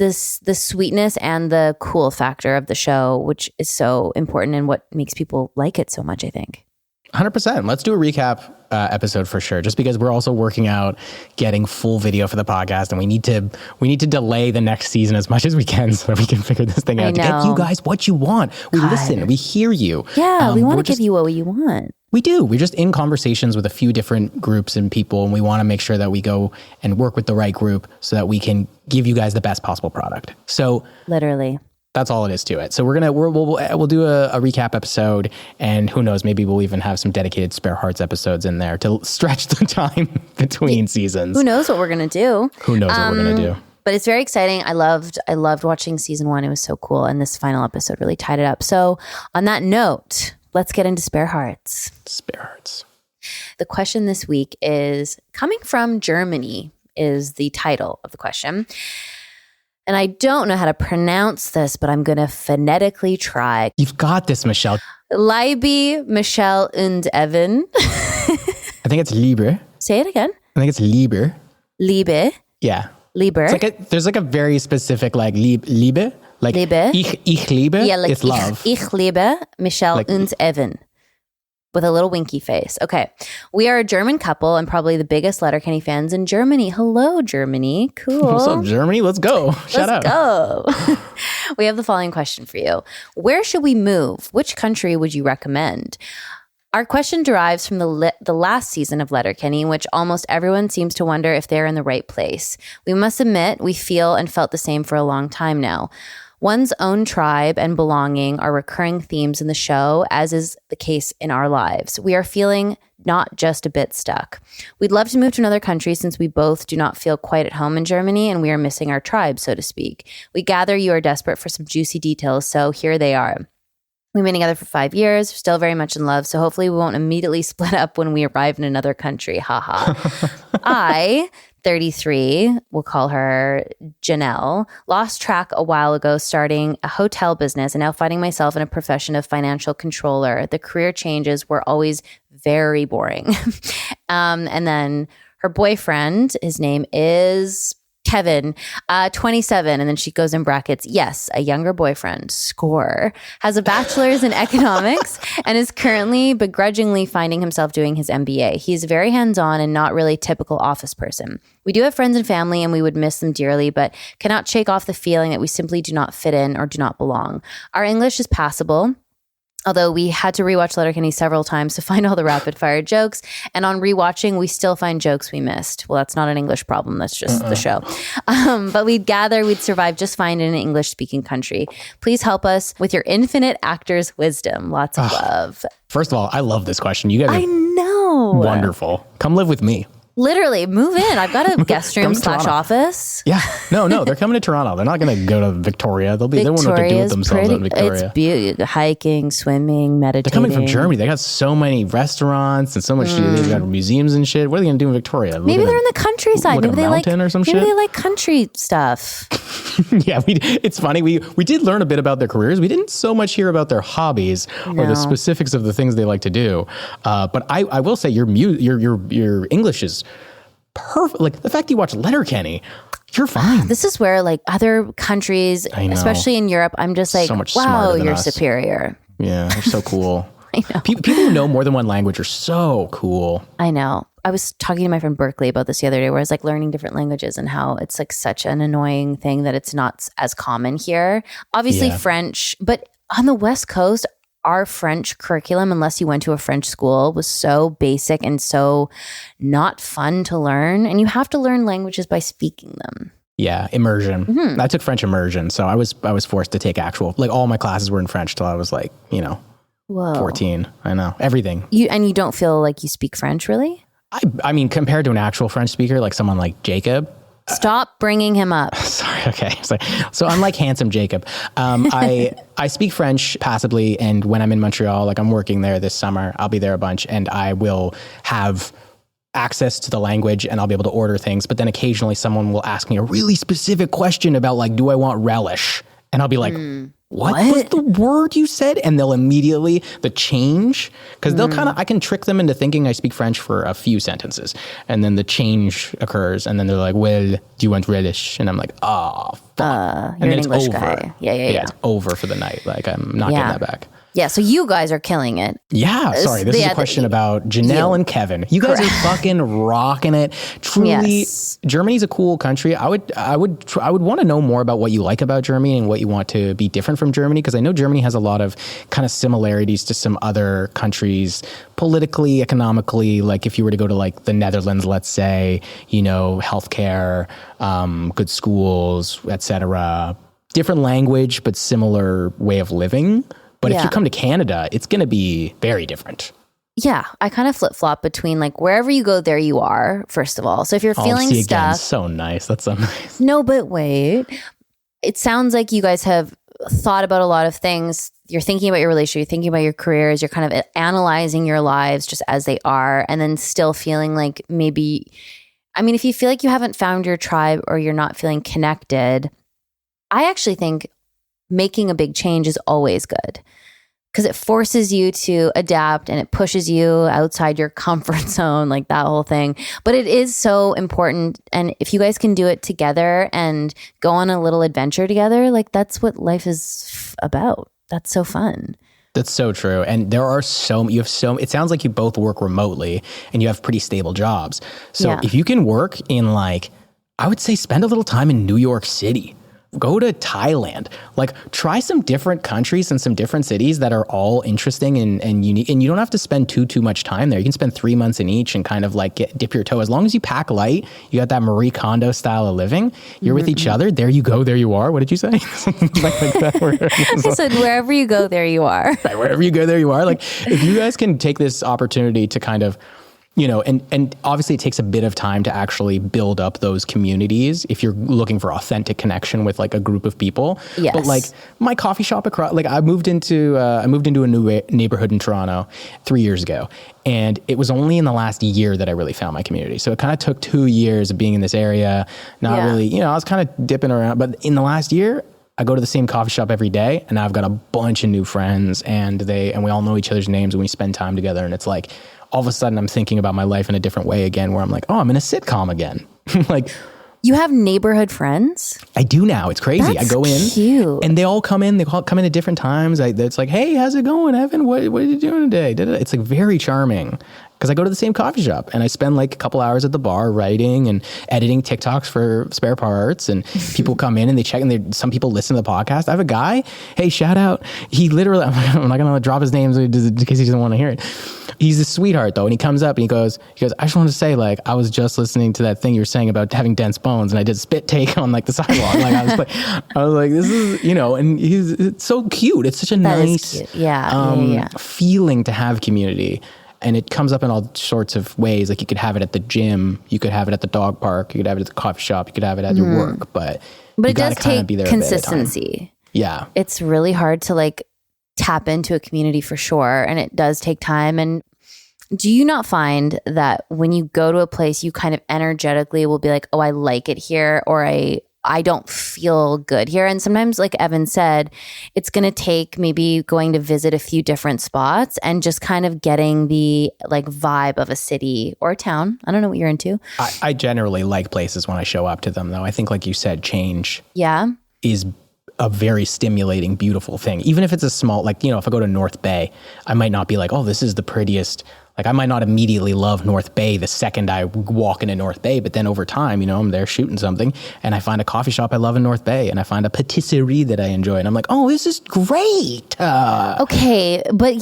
the sweetness and the cool factor of the show, which is so important and what makes people like it so much, I think. 100%. Let's do a recap episode for sure, just because we're also working out getting full video for the podcast, and we need to delay the next season as much as we can so that we can figure this thing out to get you guys what you want. We listen, we hear you. Yeah, we want to give you what you want. We do. We're just in conversations with a few different groups and people, and we want to make sure that we go and work with the right group so that we can give you guys the best possible product. So literally, that's all it is to it. So we'll do a recap episode, and who knows, maybe we'll even have some dedicated Spare Hearts episodes in there to stretch the time between seasons. Who knows what we're gonna do? Who knows what we're gonna do? But it's very exciting. I loved watching season 1. It was so cool, and this final episode really tied it up. So on that note, let's get into Spare Hearts. Spare Hearts. The question this week is coming from Germany. Is the title of the question. And I don't know how to pronounce this, but I'm going to phonetically try. You've got this, Michelle. Liebe, Michelle, und Evan. I think it's Liebe. Say it again. I think it's Liebe. Liebe. Yeah. Liebe. It's there's like a very specific like Liebe. Like Liebe. Ich liebe. Yeah, like it's love. Ich liebe Michelle like, und Evan. With a little winky face. Okay. We are a German couple and probably the biggest Letterkenny fans in Germany. Hello, Germany. Cool. What's up, Germany? Let's go. Shout out. Let's go. We have the following question for you. Where should we move? Which country would you recommend? Our question derives from the last season of Letterkenny, in which almost everyone seems to wonder if they're in the right place. We must admit we feel and felt the same for a long time now. One's own tribe and belonging are recurring themes in the show, as is the case in our lives. We are feeling not just a bit stuck. We'd love to move to another country since we both do not feel quite at home in Germany and we are missing our tribe, so to speak. We gather you are desperate for some juicy details, so here they are. We've been together for 5 years, still very much in love, so hopefully we won't immediately split up when we arrive in another country. Haha. I, 33, we'll call her Janelle, lost track a while ago starting a hotel business and now finding myself in a profession of financial controller. The career changes were always very boring. And then her boyfriend, his name is Kevin, 27, and then she goes in brackets, yes, a younger boyfriend, score, has a bachelor's in economics and is currently begrudgingly finding himself doing his MBA. He's very hands-on and not really typical office person. We do have friends and family and we would miss them dearly, but cannot shake off the feeling that we simply do not fit in or do not belong. Our English is passable, although we had to rewatch Letterkenny several times to find all the rapid fire jokes. And on rewatching, we still find jokes we missed. Well, that's not an English problem. That's just the show. But we'd survive just fine in an English speaking country. Please help us with your infinite actor's wisdom. Lots of love. First of all, I love this question. You guys I know. Wonderful. Come live with me. Literally, move in. I've got a guest room / office. Yeah. No, they're coming to Toronto. They're not going to go to Victoria. They won't know what to do with themselves in Victoria. It's beautiful. Hiking, swimming, meditating. They're coming from Germany. They got so many restaurants and so much. They've got museums and shit. What are they going to do in Victoria? Maybe they're in the countryside. Maybe they like or some shit. Maybe they like country stuff. Yeah, it's funny. We did learn a bit about their careers. We didn't so much hear about their hobbies or the specifics of the things they like to do. But I will say your English is perfect. Like the fact you watch Letterkenny, you're fine. This is where like other countries, especially in Europe, I'm just like, so wow, you're superior. Yeah, they're so cool. I know. People who know more than one language are so cool. I know. I was talking to my friend Berkeley about this the other day where I was like learning different languages and how it's like such an annoying thing that it's not as common here. Obviously French, but on the West Coast, our French curriculum, unless you went to a French school, was so basic and so not fun to learn. And you have to learn languages by speaking them. Yeah, immersion. Mm-hmm. I took French immersion, so I was forced to take actual, like all my classes were in French till I was like, 14. I know, everything. You don't feel like you speak French, really? I mean, compared to an actual French speaker, like someone like Jacob. Stop bringing him up. Sorry. Okay. So unlike handsome Jacob, I speak French passably. And when I'm in Montreal, like I'm working there this summer, I'll be there a bunch and I will have access to the language and I'll be able to order things. But then occasionally someone will ask me a really specific question about like, do I want relish? And I'll be like, what was the word you said? And they'll immediately, the change, because they'll I can trick them into thinking I speak French for a few sentences. And then the change occurs. And then they're like, well, do you want relish? And I'm like, oh, fuck. You're an English guy. Yeah. It's over for the night. Like I'm not getting that back. Yeah, so you guys are killing it. Yeah, sorry. This is a question about Janelle and Kevin. You guys are fucking rocking it. Truly, Germany's a cool country. I would want to know more about what you like about Germany and what you want to be different from Germany, because I know Germany has a lot of kind of similarities to some other countries politically, economically. Like if you were to go to like the Netherlands, let's say, you know, healthcare, good schools, etc. Different language, but similar way of living. But if you come to Canada, it's going to be very different. Yeah, I kind of flip-flop between like wherever you go, there you are, first of all. So if you're feeling stuck. Again. So nice. That's so nice. No, but wait. It sounds like you guys have thought about a lot of things. You're thinking about your relationship, you're thinking about your careers, you're kind of analyzing your lives just as they are, and then still feeling like maybe, I mean, if you feel like you haven't found your tribe or you're not feeling connected, I actually think making a big change is always good, because it forces you to adapt and it pushes you outside your comfort zone, like that whole thing. But it is so important. And if you guys can do it together and go on a little adventure together, like that's what life is about. That's so fun. That's so true. And there are it sounds like you both work remotely and you have pretty stable jobs. So if you can work in like, I would say spend a little time in New York City. Go to Thailand, like try some different countries and some different cities that are all interesting and unique. And you don't have to spend too much time there. You can spend 3 months in each and kind of like dip your toe. As long as you pack light, you got that Marie Kondo style of living. You're with each other. There you go. There you are. What did you say? like that. I said, wherever you go, there you are. Right, wherever you go, there you are. Like if you guys can take this opportunity to kind of, you know, and obviously it takes a bit of time to actually build up those communities if you're looking for authentic connection with like a group of people. Yes. But like my coffee shop across, like I moved into a new neighborhood in Toronto 3 years ago. And it was only in the last year that I really found my community. So it kind of took 2 years of being in this area, not really, you know, I was kind of dipping around. But in the last year, I go to the same coffee shop every day and I've got a bunch of new friends and we all know each other's names and we spend time together. And it's like, all of a sudden I'm thinking about my life in a different way again, where I'm like, oh, I'm in a sitcom again. Like, you have neighborhood friends? I do now. It's crazy. That's I go in cute. And they all come in. They come in at different times. It's like, hey, how's it going, Evan? What are you doing today? It's like very charming. Because I go to the same coffee shop and I spend like a couple hours at the bar writing and editing TikToks for Spare Parts, and people come in and they check and some people listen to the podcast. I have a guy, hey, shout out. He literally, I'm not going to drop his name in case he doesn't want to hear it. He's a sweetheart though. And he comes up and he goes, I just wanted to say, like, I was just listening to that thing you were saying about having dense bones and I did spit take on like the sidewalk. Like I was like, this is, you know, and it's so cute. It's such a nice feeling to have community. And it comes up in all sorts of ways. Like you could have it at the gym, you could have it at the dog park, you could have it at the coffee shop, you could have it at your work. But it does take consistency. Yeah. It's really hard to like tap into a community for sure. And it does take time. And do you not find that when you go to a place, you kind of energetically will be like, oh, I like it here, or I don't feel good here. And sometimes, like Evan said, it's going to take maybe going to visit a few different spots and just kind of getting the like vibe of a city or a town. I don't know what you're into. I generally like places when I show up to them, though. I think, like you said, change is a very stimulating, beautiful thing. Even if it's a small, like, you know, if I go to North Bay, I might not be like, oh, this is the prettiest. Like I might not immediately love North Bay the second I walk into North Bay, but then over time, you know, I'm there shooting something and I find a coffee shop I love in North Bay and I find a patisserie that I enjoy and I'm like, oh, this is great. Okay, but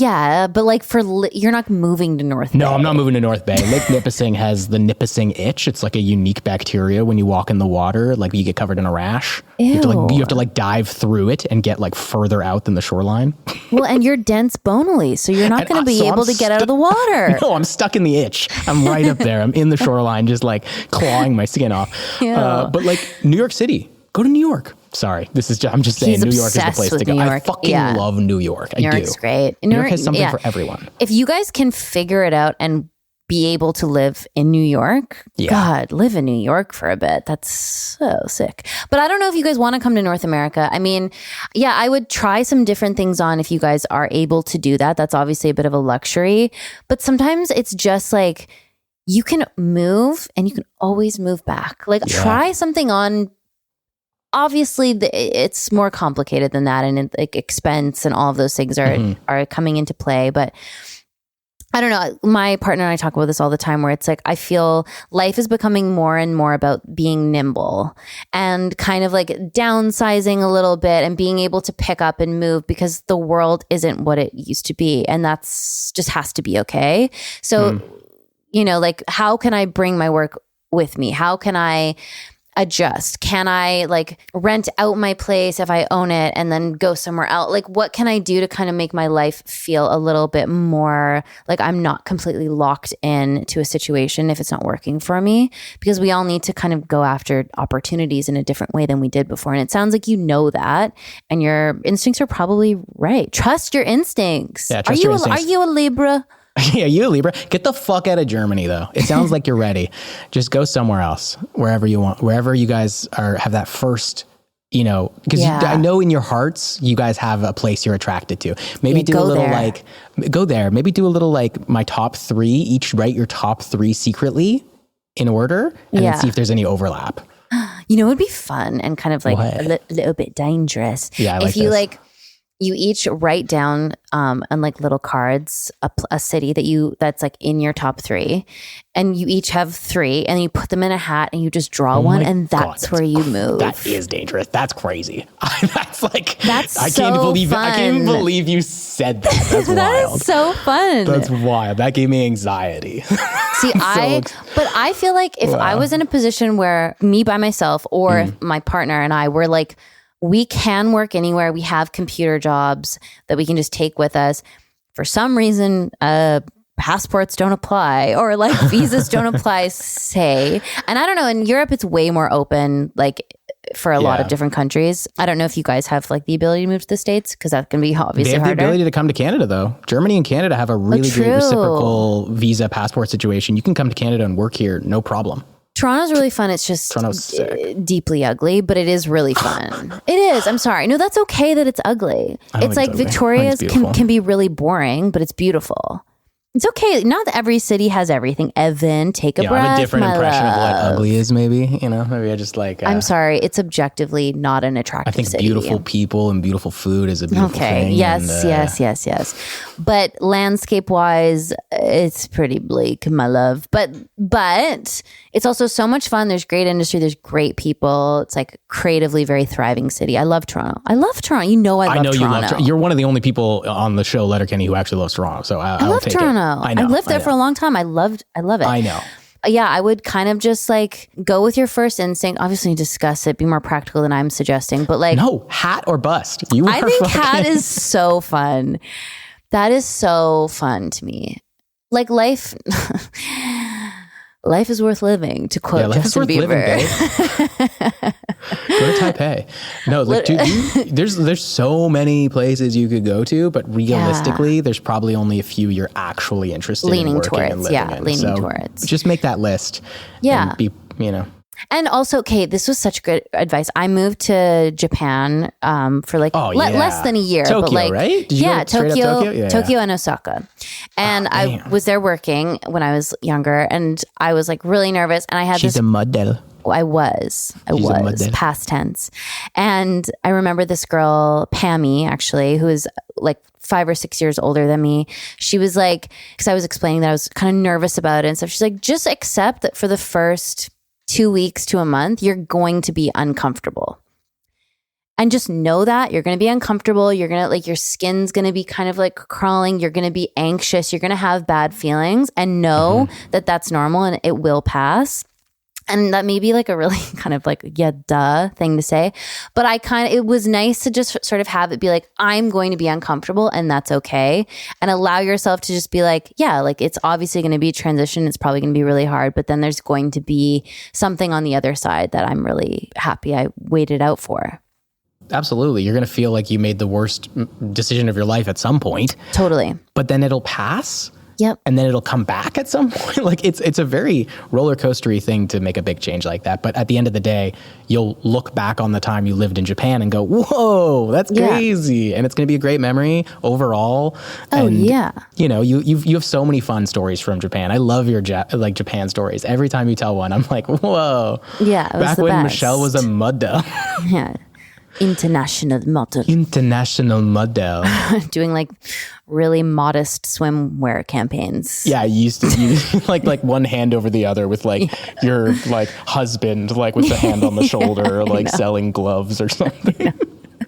like you're not moving to North Bay. No, I'm not moving to North Bay. Lake Nipissing has the Nipissing itch. It's like a unique bacteria when you walk in the water, like you get covered in a rash. Ew. You have to like dive through it and get like further out than the shoreline. Well, and you're dense bonally, so you're not going to be able to get out of the water. No, I'm stuck in the itch. I'm right up there. I'm in the shoreline, just like clawing my skin off. But like New York City, go to New York. Sorry, I'm just saying New York is the place to go. I fucking love New York. New York's great. New York has something for everyone. If you guys can figure it out and be able to live in New York, God, live in New York for a bit. That's so sick. But I don't know if you guys want to come to North America. I mean, I would try some different things on if you guys are able to do that. That's obviously a bit of a luxury. But sometimes it's just like you can move and you can always move back. Like try something on obviously it's more complicated than that, and like expense and all of those things are coming into play. But I don't know. My partner and I talk about this all the time, where it's like, I feel life is becoming more and more about being nimble and kind of like downsizing a little bit and being able to pick up and move, because the world isn't what it used to be. And that's just has to be okay. So, you know, like, how can I bring my work with me? How can I adjust? Can I like rent out my place if I own it and then go somewhere else? Like, what can I do to kind of make my life feel a little bit more like I'm not completely locked in to a situation if it's not working for me? Because we all need to kind of go after opportunities in a different way than we did before. And it sounds like you know that, and your instincts are probably right. Trust your instincts. Yeah, trust your instincts. Are you a Libra? Yeah, you a Libra. Get the fuck out of Germany, though. It sounds like you're ready. Just go somewhere else, wherever you want, wherever you guys have that first, you know, because I know in your hearts, you guys have a place you're attracted to. Maybe do a little there. Like, go there. Maybe do a little like my top 3, each write your top 3 secretly in order, and then see if there's any overlap. You know, it would be fun and kind of like a little bit dangerous. Yeah, I like if you this. like, you each write down on like little cards a city that's like in your top 3, and you each have 3, and you put them in a hat and you just draw one, and that's where you move. That is dangerous. That's crazy. That's I so can't believe fun. I can't even believe you said that. That's that wild. Is so fun. That's wild. That gave me anxiety. See, but I feel like if I was in a position where me by myself or if my partner and I were like, we can work anywhere. We have computer jobs that we can just take with us. For some reason, passports don't apply, or like visas don't apply, say. And I don't know, in Europe, it's way more open, like for a lot of different countries. I don't know if you guys have like the ability to move to the States, because that can be obviously harder. They have the ability to come to Canada, though. Germany and Canada have a really great reciprocal visa passport situation. You can come to Canada and work here, no problem. Toronto's really fun. It's just deeply ugly, but it is really fun. It is. I'm sorry. No, that's okay that it's ugly. It's like Victoria's can be really boring, but it's beautiful. It's okay. Not that every city has everything. Evan, take a breath. I have a different impression of what ugly is, maybe. You know, maybe I just like... I'm sorry. It's objectively not an attractive city. I think beautiful people and beautiful food is a beautiful thing. Yes. But landscape-wise, it's pretty bleak, my love. But it's also so much fun. There's great industry. There's great people. It's like creatively very thriving city. I love Toronto. You know I love Toronto. You love Toronto. You're one of the only people on the show, Letterkenny, who actually loves Toronto. So I love take Toronto. It. I know. I lived there for a long time. I love it. I know. Yeah, I would kind of just like go with your first instinct. Obviously, discuss it. Be more practical than I'm suggesting. But like, no, hat or bust. I think hat is so fun. That is so fun to me. Like life. Life is worth living, to quote Justin Bieber. Go to Taipei. No, like, there's so many places you could go to, but realistically, there's probably only a few you're actually interested in working and living in. Leaning towards. Just make that list. Yeah. And be, you know. And also, okay, this was such good advice. I moved to Japan for like less than a year. Tokyo, but like, right? Did you go straight up Tokyo? Tokyo and Osaka. And I was there working when I was younger, and I was like really nervous. And I had She's a model. I was past tense. And I remember this girl, Pammy, actually, who is like 5 or 6 years older than me. She was like, because I was explaining that I was kind of nervous about it and stuff. She's like, just accept that for the first 2 weeks to a month, you're going to be uncomfortable. And just know that you're going to be uncomfortable. You're going to like, your skin's going to be kind of like crawling. You're going to be anxious. You're going to have bad feelings, and know that that's normal and it will pass. And that may be like a really kind of like, duh thing to say. But it was nice to just sort of have it be like, I'm going to be uncomfortable, and that's okay. And allow yourself to just be like, yeah, like it's obviously going to be a transition. It's probably going to be really hard, but then there's going to be something on the other side that I'm really happy I waited out for. Absolutely. You're going to feel like you made the worst decision of your life at some point. Totally. But then it'll pass. Yep. And then it'll come back at some point. Like it's a very roller coastery thing to make a big change like that. But at the end of the day, you'll look back on the time you lived in Japan and go, whoa, that's crazy. And it's going to be a great memory overall. Oh, and, yeah. You know, you have so many fun stories from Japan. I love your Japan stories. Every time you tell one, I'm like, whoa. Yeah, it was back the when best. Michelle was a model. Yeah. International model. International model. Doing like really modest swimwear campaigns. Yeah, you used to use like one hand over the other with like your like husband like with the hand on the shoulder like selling gloves or something.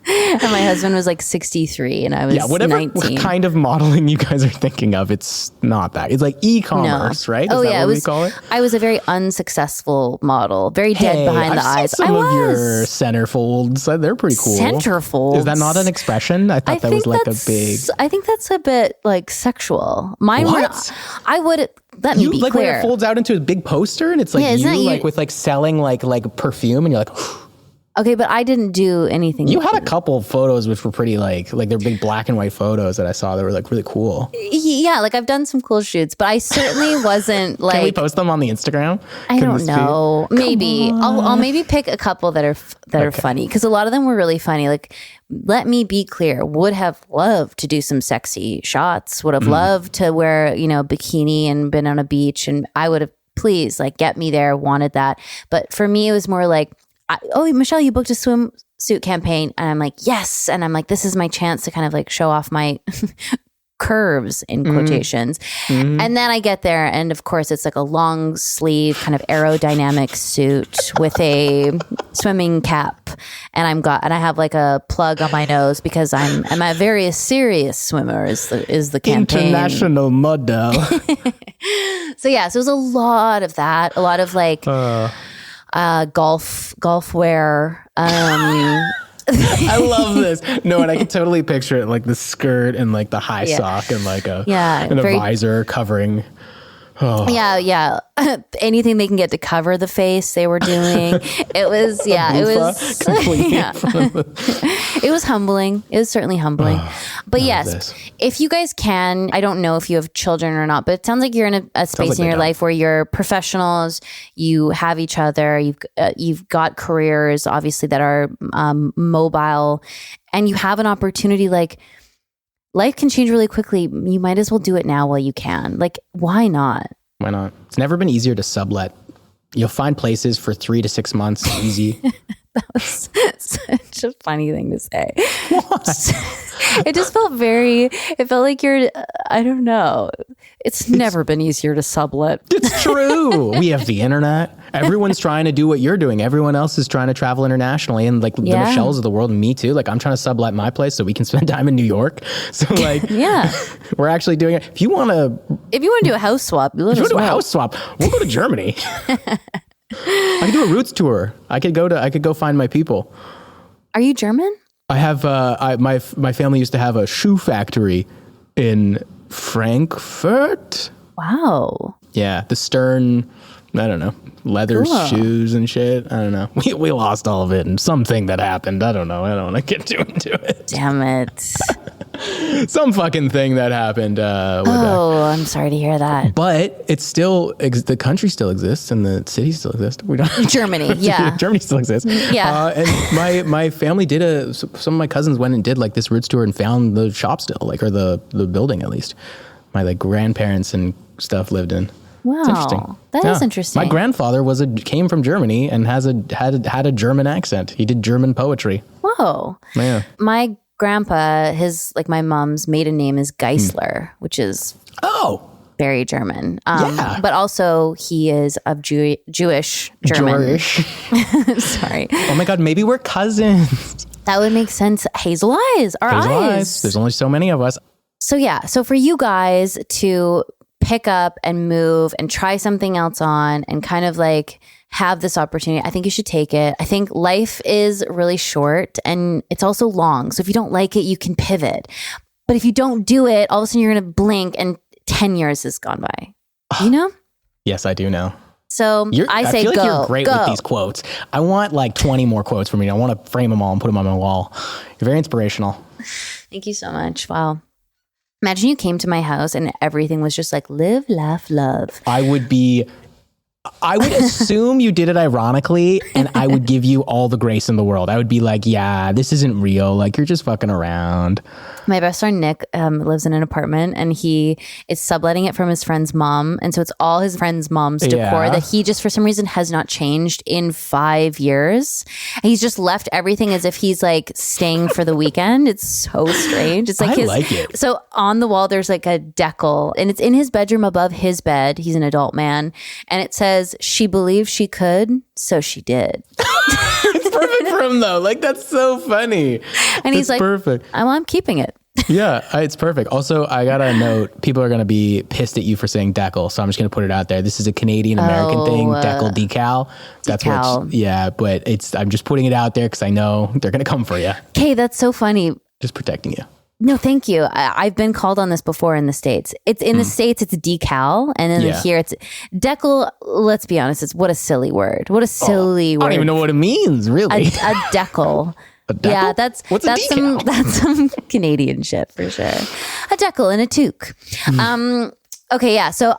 And my husband was like 63 and I was whatever 19. kind of modeling you guys are thinking of, it's not that. It's like e-commerce, right? Is that what we call it? I was a very unsuccessful model, very dead behind the eyes. Some of your centerfolds, they're pretty cool. Centerfolds? Is that not an expression? I thought that was like a big... I think that's a bit like sexual. Mine what? I would... Let me be like clear. when it folds out into a big poster and it's like like with like selling like perfume and you're like... Okay, but I didn't do anything. You had a couple of photos which were pretty like they're big black and white photos that I saw that were like really cool. Yeah, like I've done some cool shoots, but I certainly wasn't like... Can we post them on the Instagram? I don't know. Maybe. I'll maybe pick a couple that are funny because a lot of them were really funny. Like, let me be clear, would have loved to do some sexy shots, would have loved to wear, bikini and been on a beach, and I would have, please, like, get me there, wanted that. But for me, it was more like, Michelle, you booked a swimsuit campaign. And I'm like, yes. And I'm like, this is my chance to kind of like show off my curves in quotations. And then I get there. And of course, it's like a long sleeve kind of aerodynamic suit with a swimming cap. And I have like a plug on my nose because I'm a very serious swimmer is the campaign. International model. So it was a lot of that. A lot of like... golf wear. I love this. No, and I can totally picture it like the skirt and like the high sock and like a visor covering. Oh. Yeah. Anything they can get to cover the face they were doing. It was, it was humbling. It was certainly humbling. But yes, if you guys can, I don't know if you have children or not, but it sounds like you're in a space in your life where you're professionals, you have each other, you've got careers, obviously, that are mobile, and you have an opportunity like, life can change really quickly. You might as well do it now while you can. Like, why not? Why not? It's never been easier to sublet. You'll find places for 3 to 6 months easy. That was such a funny thing to say. What? It just felt it felt like I don't know. It's never been easier to sublet. It's true. We have the internet. Everyone's trying to do what you're doing. Everyone else is trying to travel internationally. And like the Michelles of the world and me too. Like I'm trying to sublet my place so we can spend time in New York. So like, we're actually doing it. If you want to do a house swap, we'll go to Germany. I could do a roots tour. I could go find my people. Are you German? I have my family used to have a shoe factory in Frankfurt. Wow. Yeah, the Stern, I don't know, leather shoes and shit. I don't know. We lost all of it and something that happened. I don't know. I don't want to get too into it. Damn it. Some fucking thing that happened. I'm sorry to hear that. But it's still, the country still exists and the city still exists. We don't. Germany, yeah. Germany still exists. Yeah. And my family some of my cousins went and did like this roots tour and found the shop still, like, or the building at least. My like grandparents and stuff lived in. Wow, interesting. That is interesting. My grandfather came from Germany and had a German accent. He did German poetry. Whoa. Yeah. My grandpa, my mom's maiden name is Geisler, which is very German. But also he is of Jewish German. Sorry. Oh my God, maybe we're cousins. That would make sense. Hazel eyes, our eyes. There's only so many of us. So for you guys to pick up and move and try something else on and kind of like have this opportunity, I think you should take it. I think life is really short and it's also long. So if you don't like it, you can pivot. But if you don't do it, all of a sudden you're going to blink and 10 years has gone by. You know? Yes, I do know. So I say feel like go. You're great with these quotes. I want like 20 more quotes from you. I want to frame them all and put them on my wall. You're very inspirational. Thank you so much. Wow. Imagine you came to my house and everything was just like live, laugh, love. I would assume you did it ironically, and I would give you all the grace in the world. I would be like, yeah, this isn't real. Like, you're just fucking around. My best friend Nick lives in an apartment, and he is subletting it from his friend's mom. And so it's all his friend's mom's decor that he just, for some reason, has not changed in 5 years. And he's just left everything as if he's like staying for the weekend. It's so strange. It's like I like it. So on the wall, there's like a decal, and it's in his bedroom above his bed. He's an adult man. And it says, she believed she could, so she did. It's perfect for him though. Like, that's so funny. And he's like, perfect. I'm keeping it. Yeah, it's perfect. Also, I got a note. People are going to be pissed at you for saying decal, so I'm just going to put it out there. This is a Canadian American thing. Decal decal. That's decal. what. Yeah, but I'm just putting it out there because I know they're going to come for you. Okay, that's so funny. Just protecting you. No, thank you. I've been called on this before in the States. It's in the States, it's decal. And then here it's decal. Let's be honest. It's what a silly word. What a silly word. I don't even know what it means, really. A decal. A decal? Yeah, that's some Canadian shit for sure. A decal and a toque. Okay, yeah. So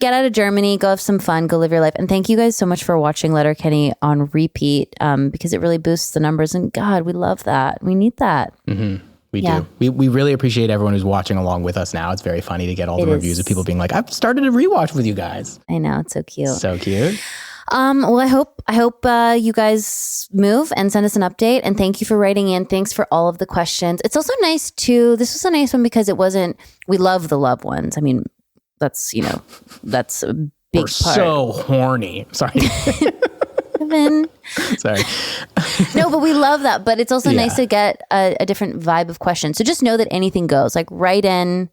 get out of Germany, go have some fun, go live your life. And thank you guys so much for watching Letterkenny on repeat because it really boosts the numbers. And God, we love that. We need that. Mm-hmm. We do. We really appreciate everyone who's watching along with us now. It's very funny to get all the reviews of people being like, I've started a rewatch with you guys. I know. It's so cute. So cute. Well, I hope you guys move and send us an update. And thank you for writing in. Thanks for all of the questions. It's also nice too. This was a nice one because we love the loved ones. I mean, that's a big part. So horny. Sorry. Sorry. No, but we love that. But it's also nice to get a different vibe of questions. So just know that anything goes. Like write in.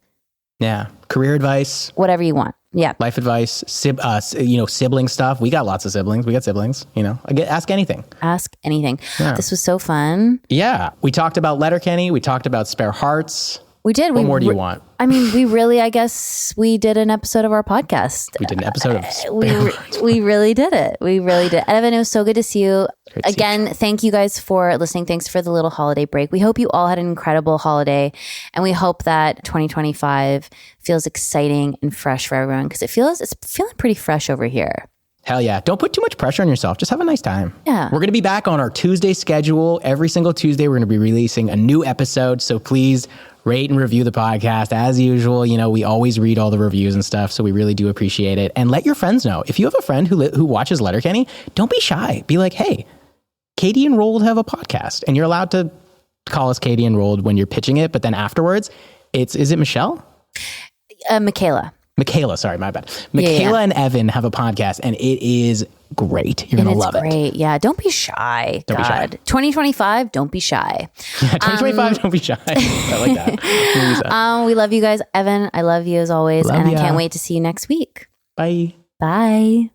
Yeah. Career advice. Whatever you want. Yeah. Life advice. Sibling stuff. We got lots of siblings. We got siblings. Ask anything. Ask anything. Yeah. This was so fun. Yeah. We talked about Letterkenny. We talked about Spare Hearts. We did. What more do you want? I mean, I guess we did an episode of our podcast. We did an episode of we really did it. We really did. Evan, it was so good to see you. Again, thank you guys for listening. Thanks for the little holiday break. We hope you all had an incredible holiday. And we hope that 2025 feels exciting and fresh for everyone because it's feeling pretty fresh over here. Hell yeah. Don't put too much pressure on yourself. Just have a nice time. Yeah. We're going to be back on our Tuesday schedule. Every single Tuesday, we're going to be releasing a new episode. So please rate and review the podcast. As usual, we always read all the reviews and stuff. So we really do appreciate it. And let your friends know. If you have a friend who watches Letterkenny, don't be shy. Be like, hey, Katie and Roald have a podcast. And you're allowed to call us Katie and Roald when you're pitching it. But then afterwards, is it Michelle? Michaela, sorry, my bad. Michaela and Evan have a podcast, and it is great. You're going to love it. It's great. Yeah, don't be shy. Don't be shy. 2025, don't be shy. Yeah, 2025, don't be shy. I like that. We love you guys. Evan, I love you as always, and I can't wait to see you next week. Bye. Bye.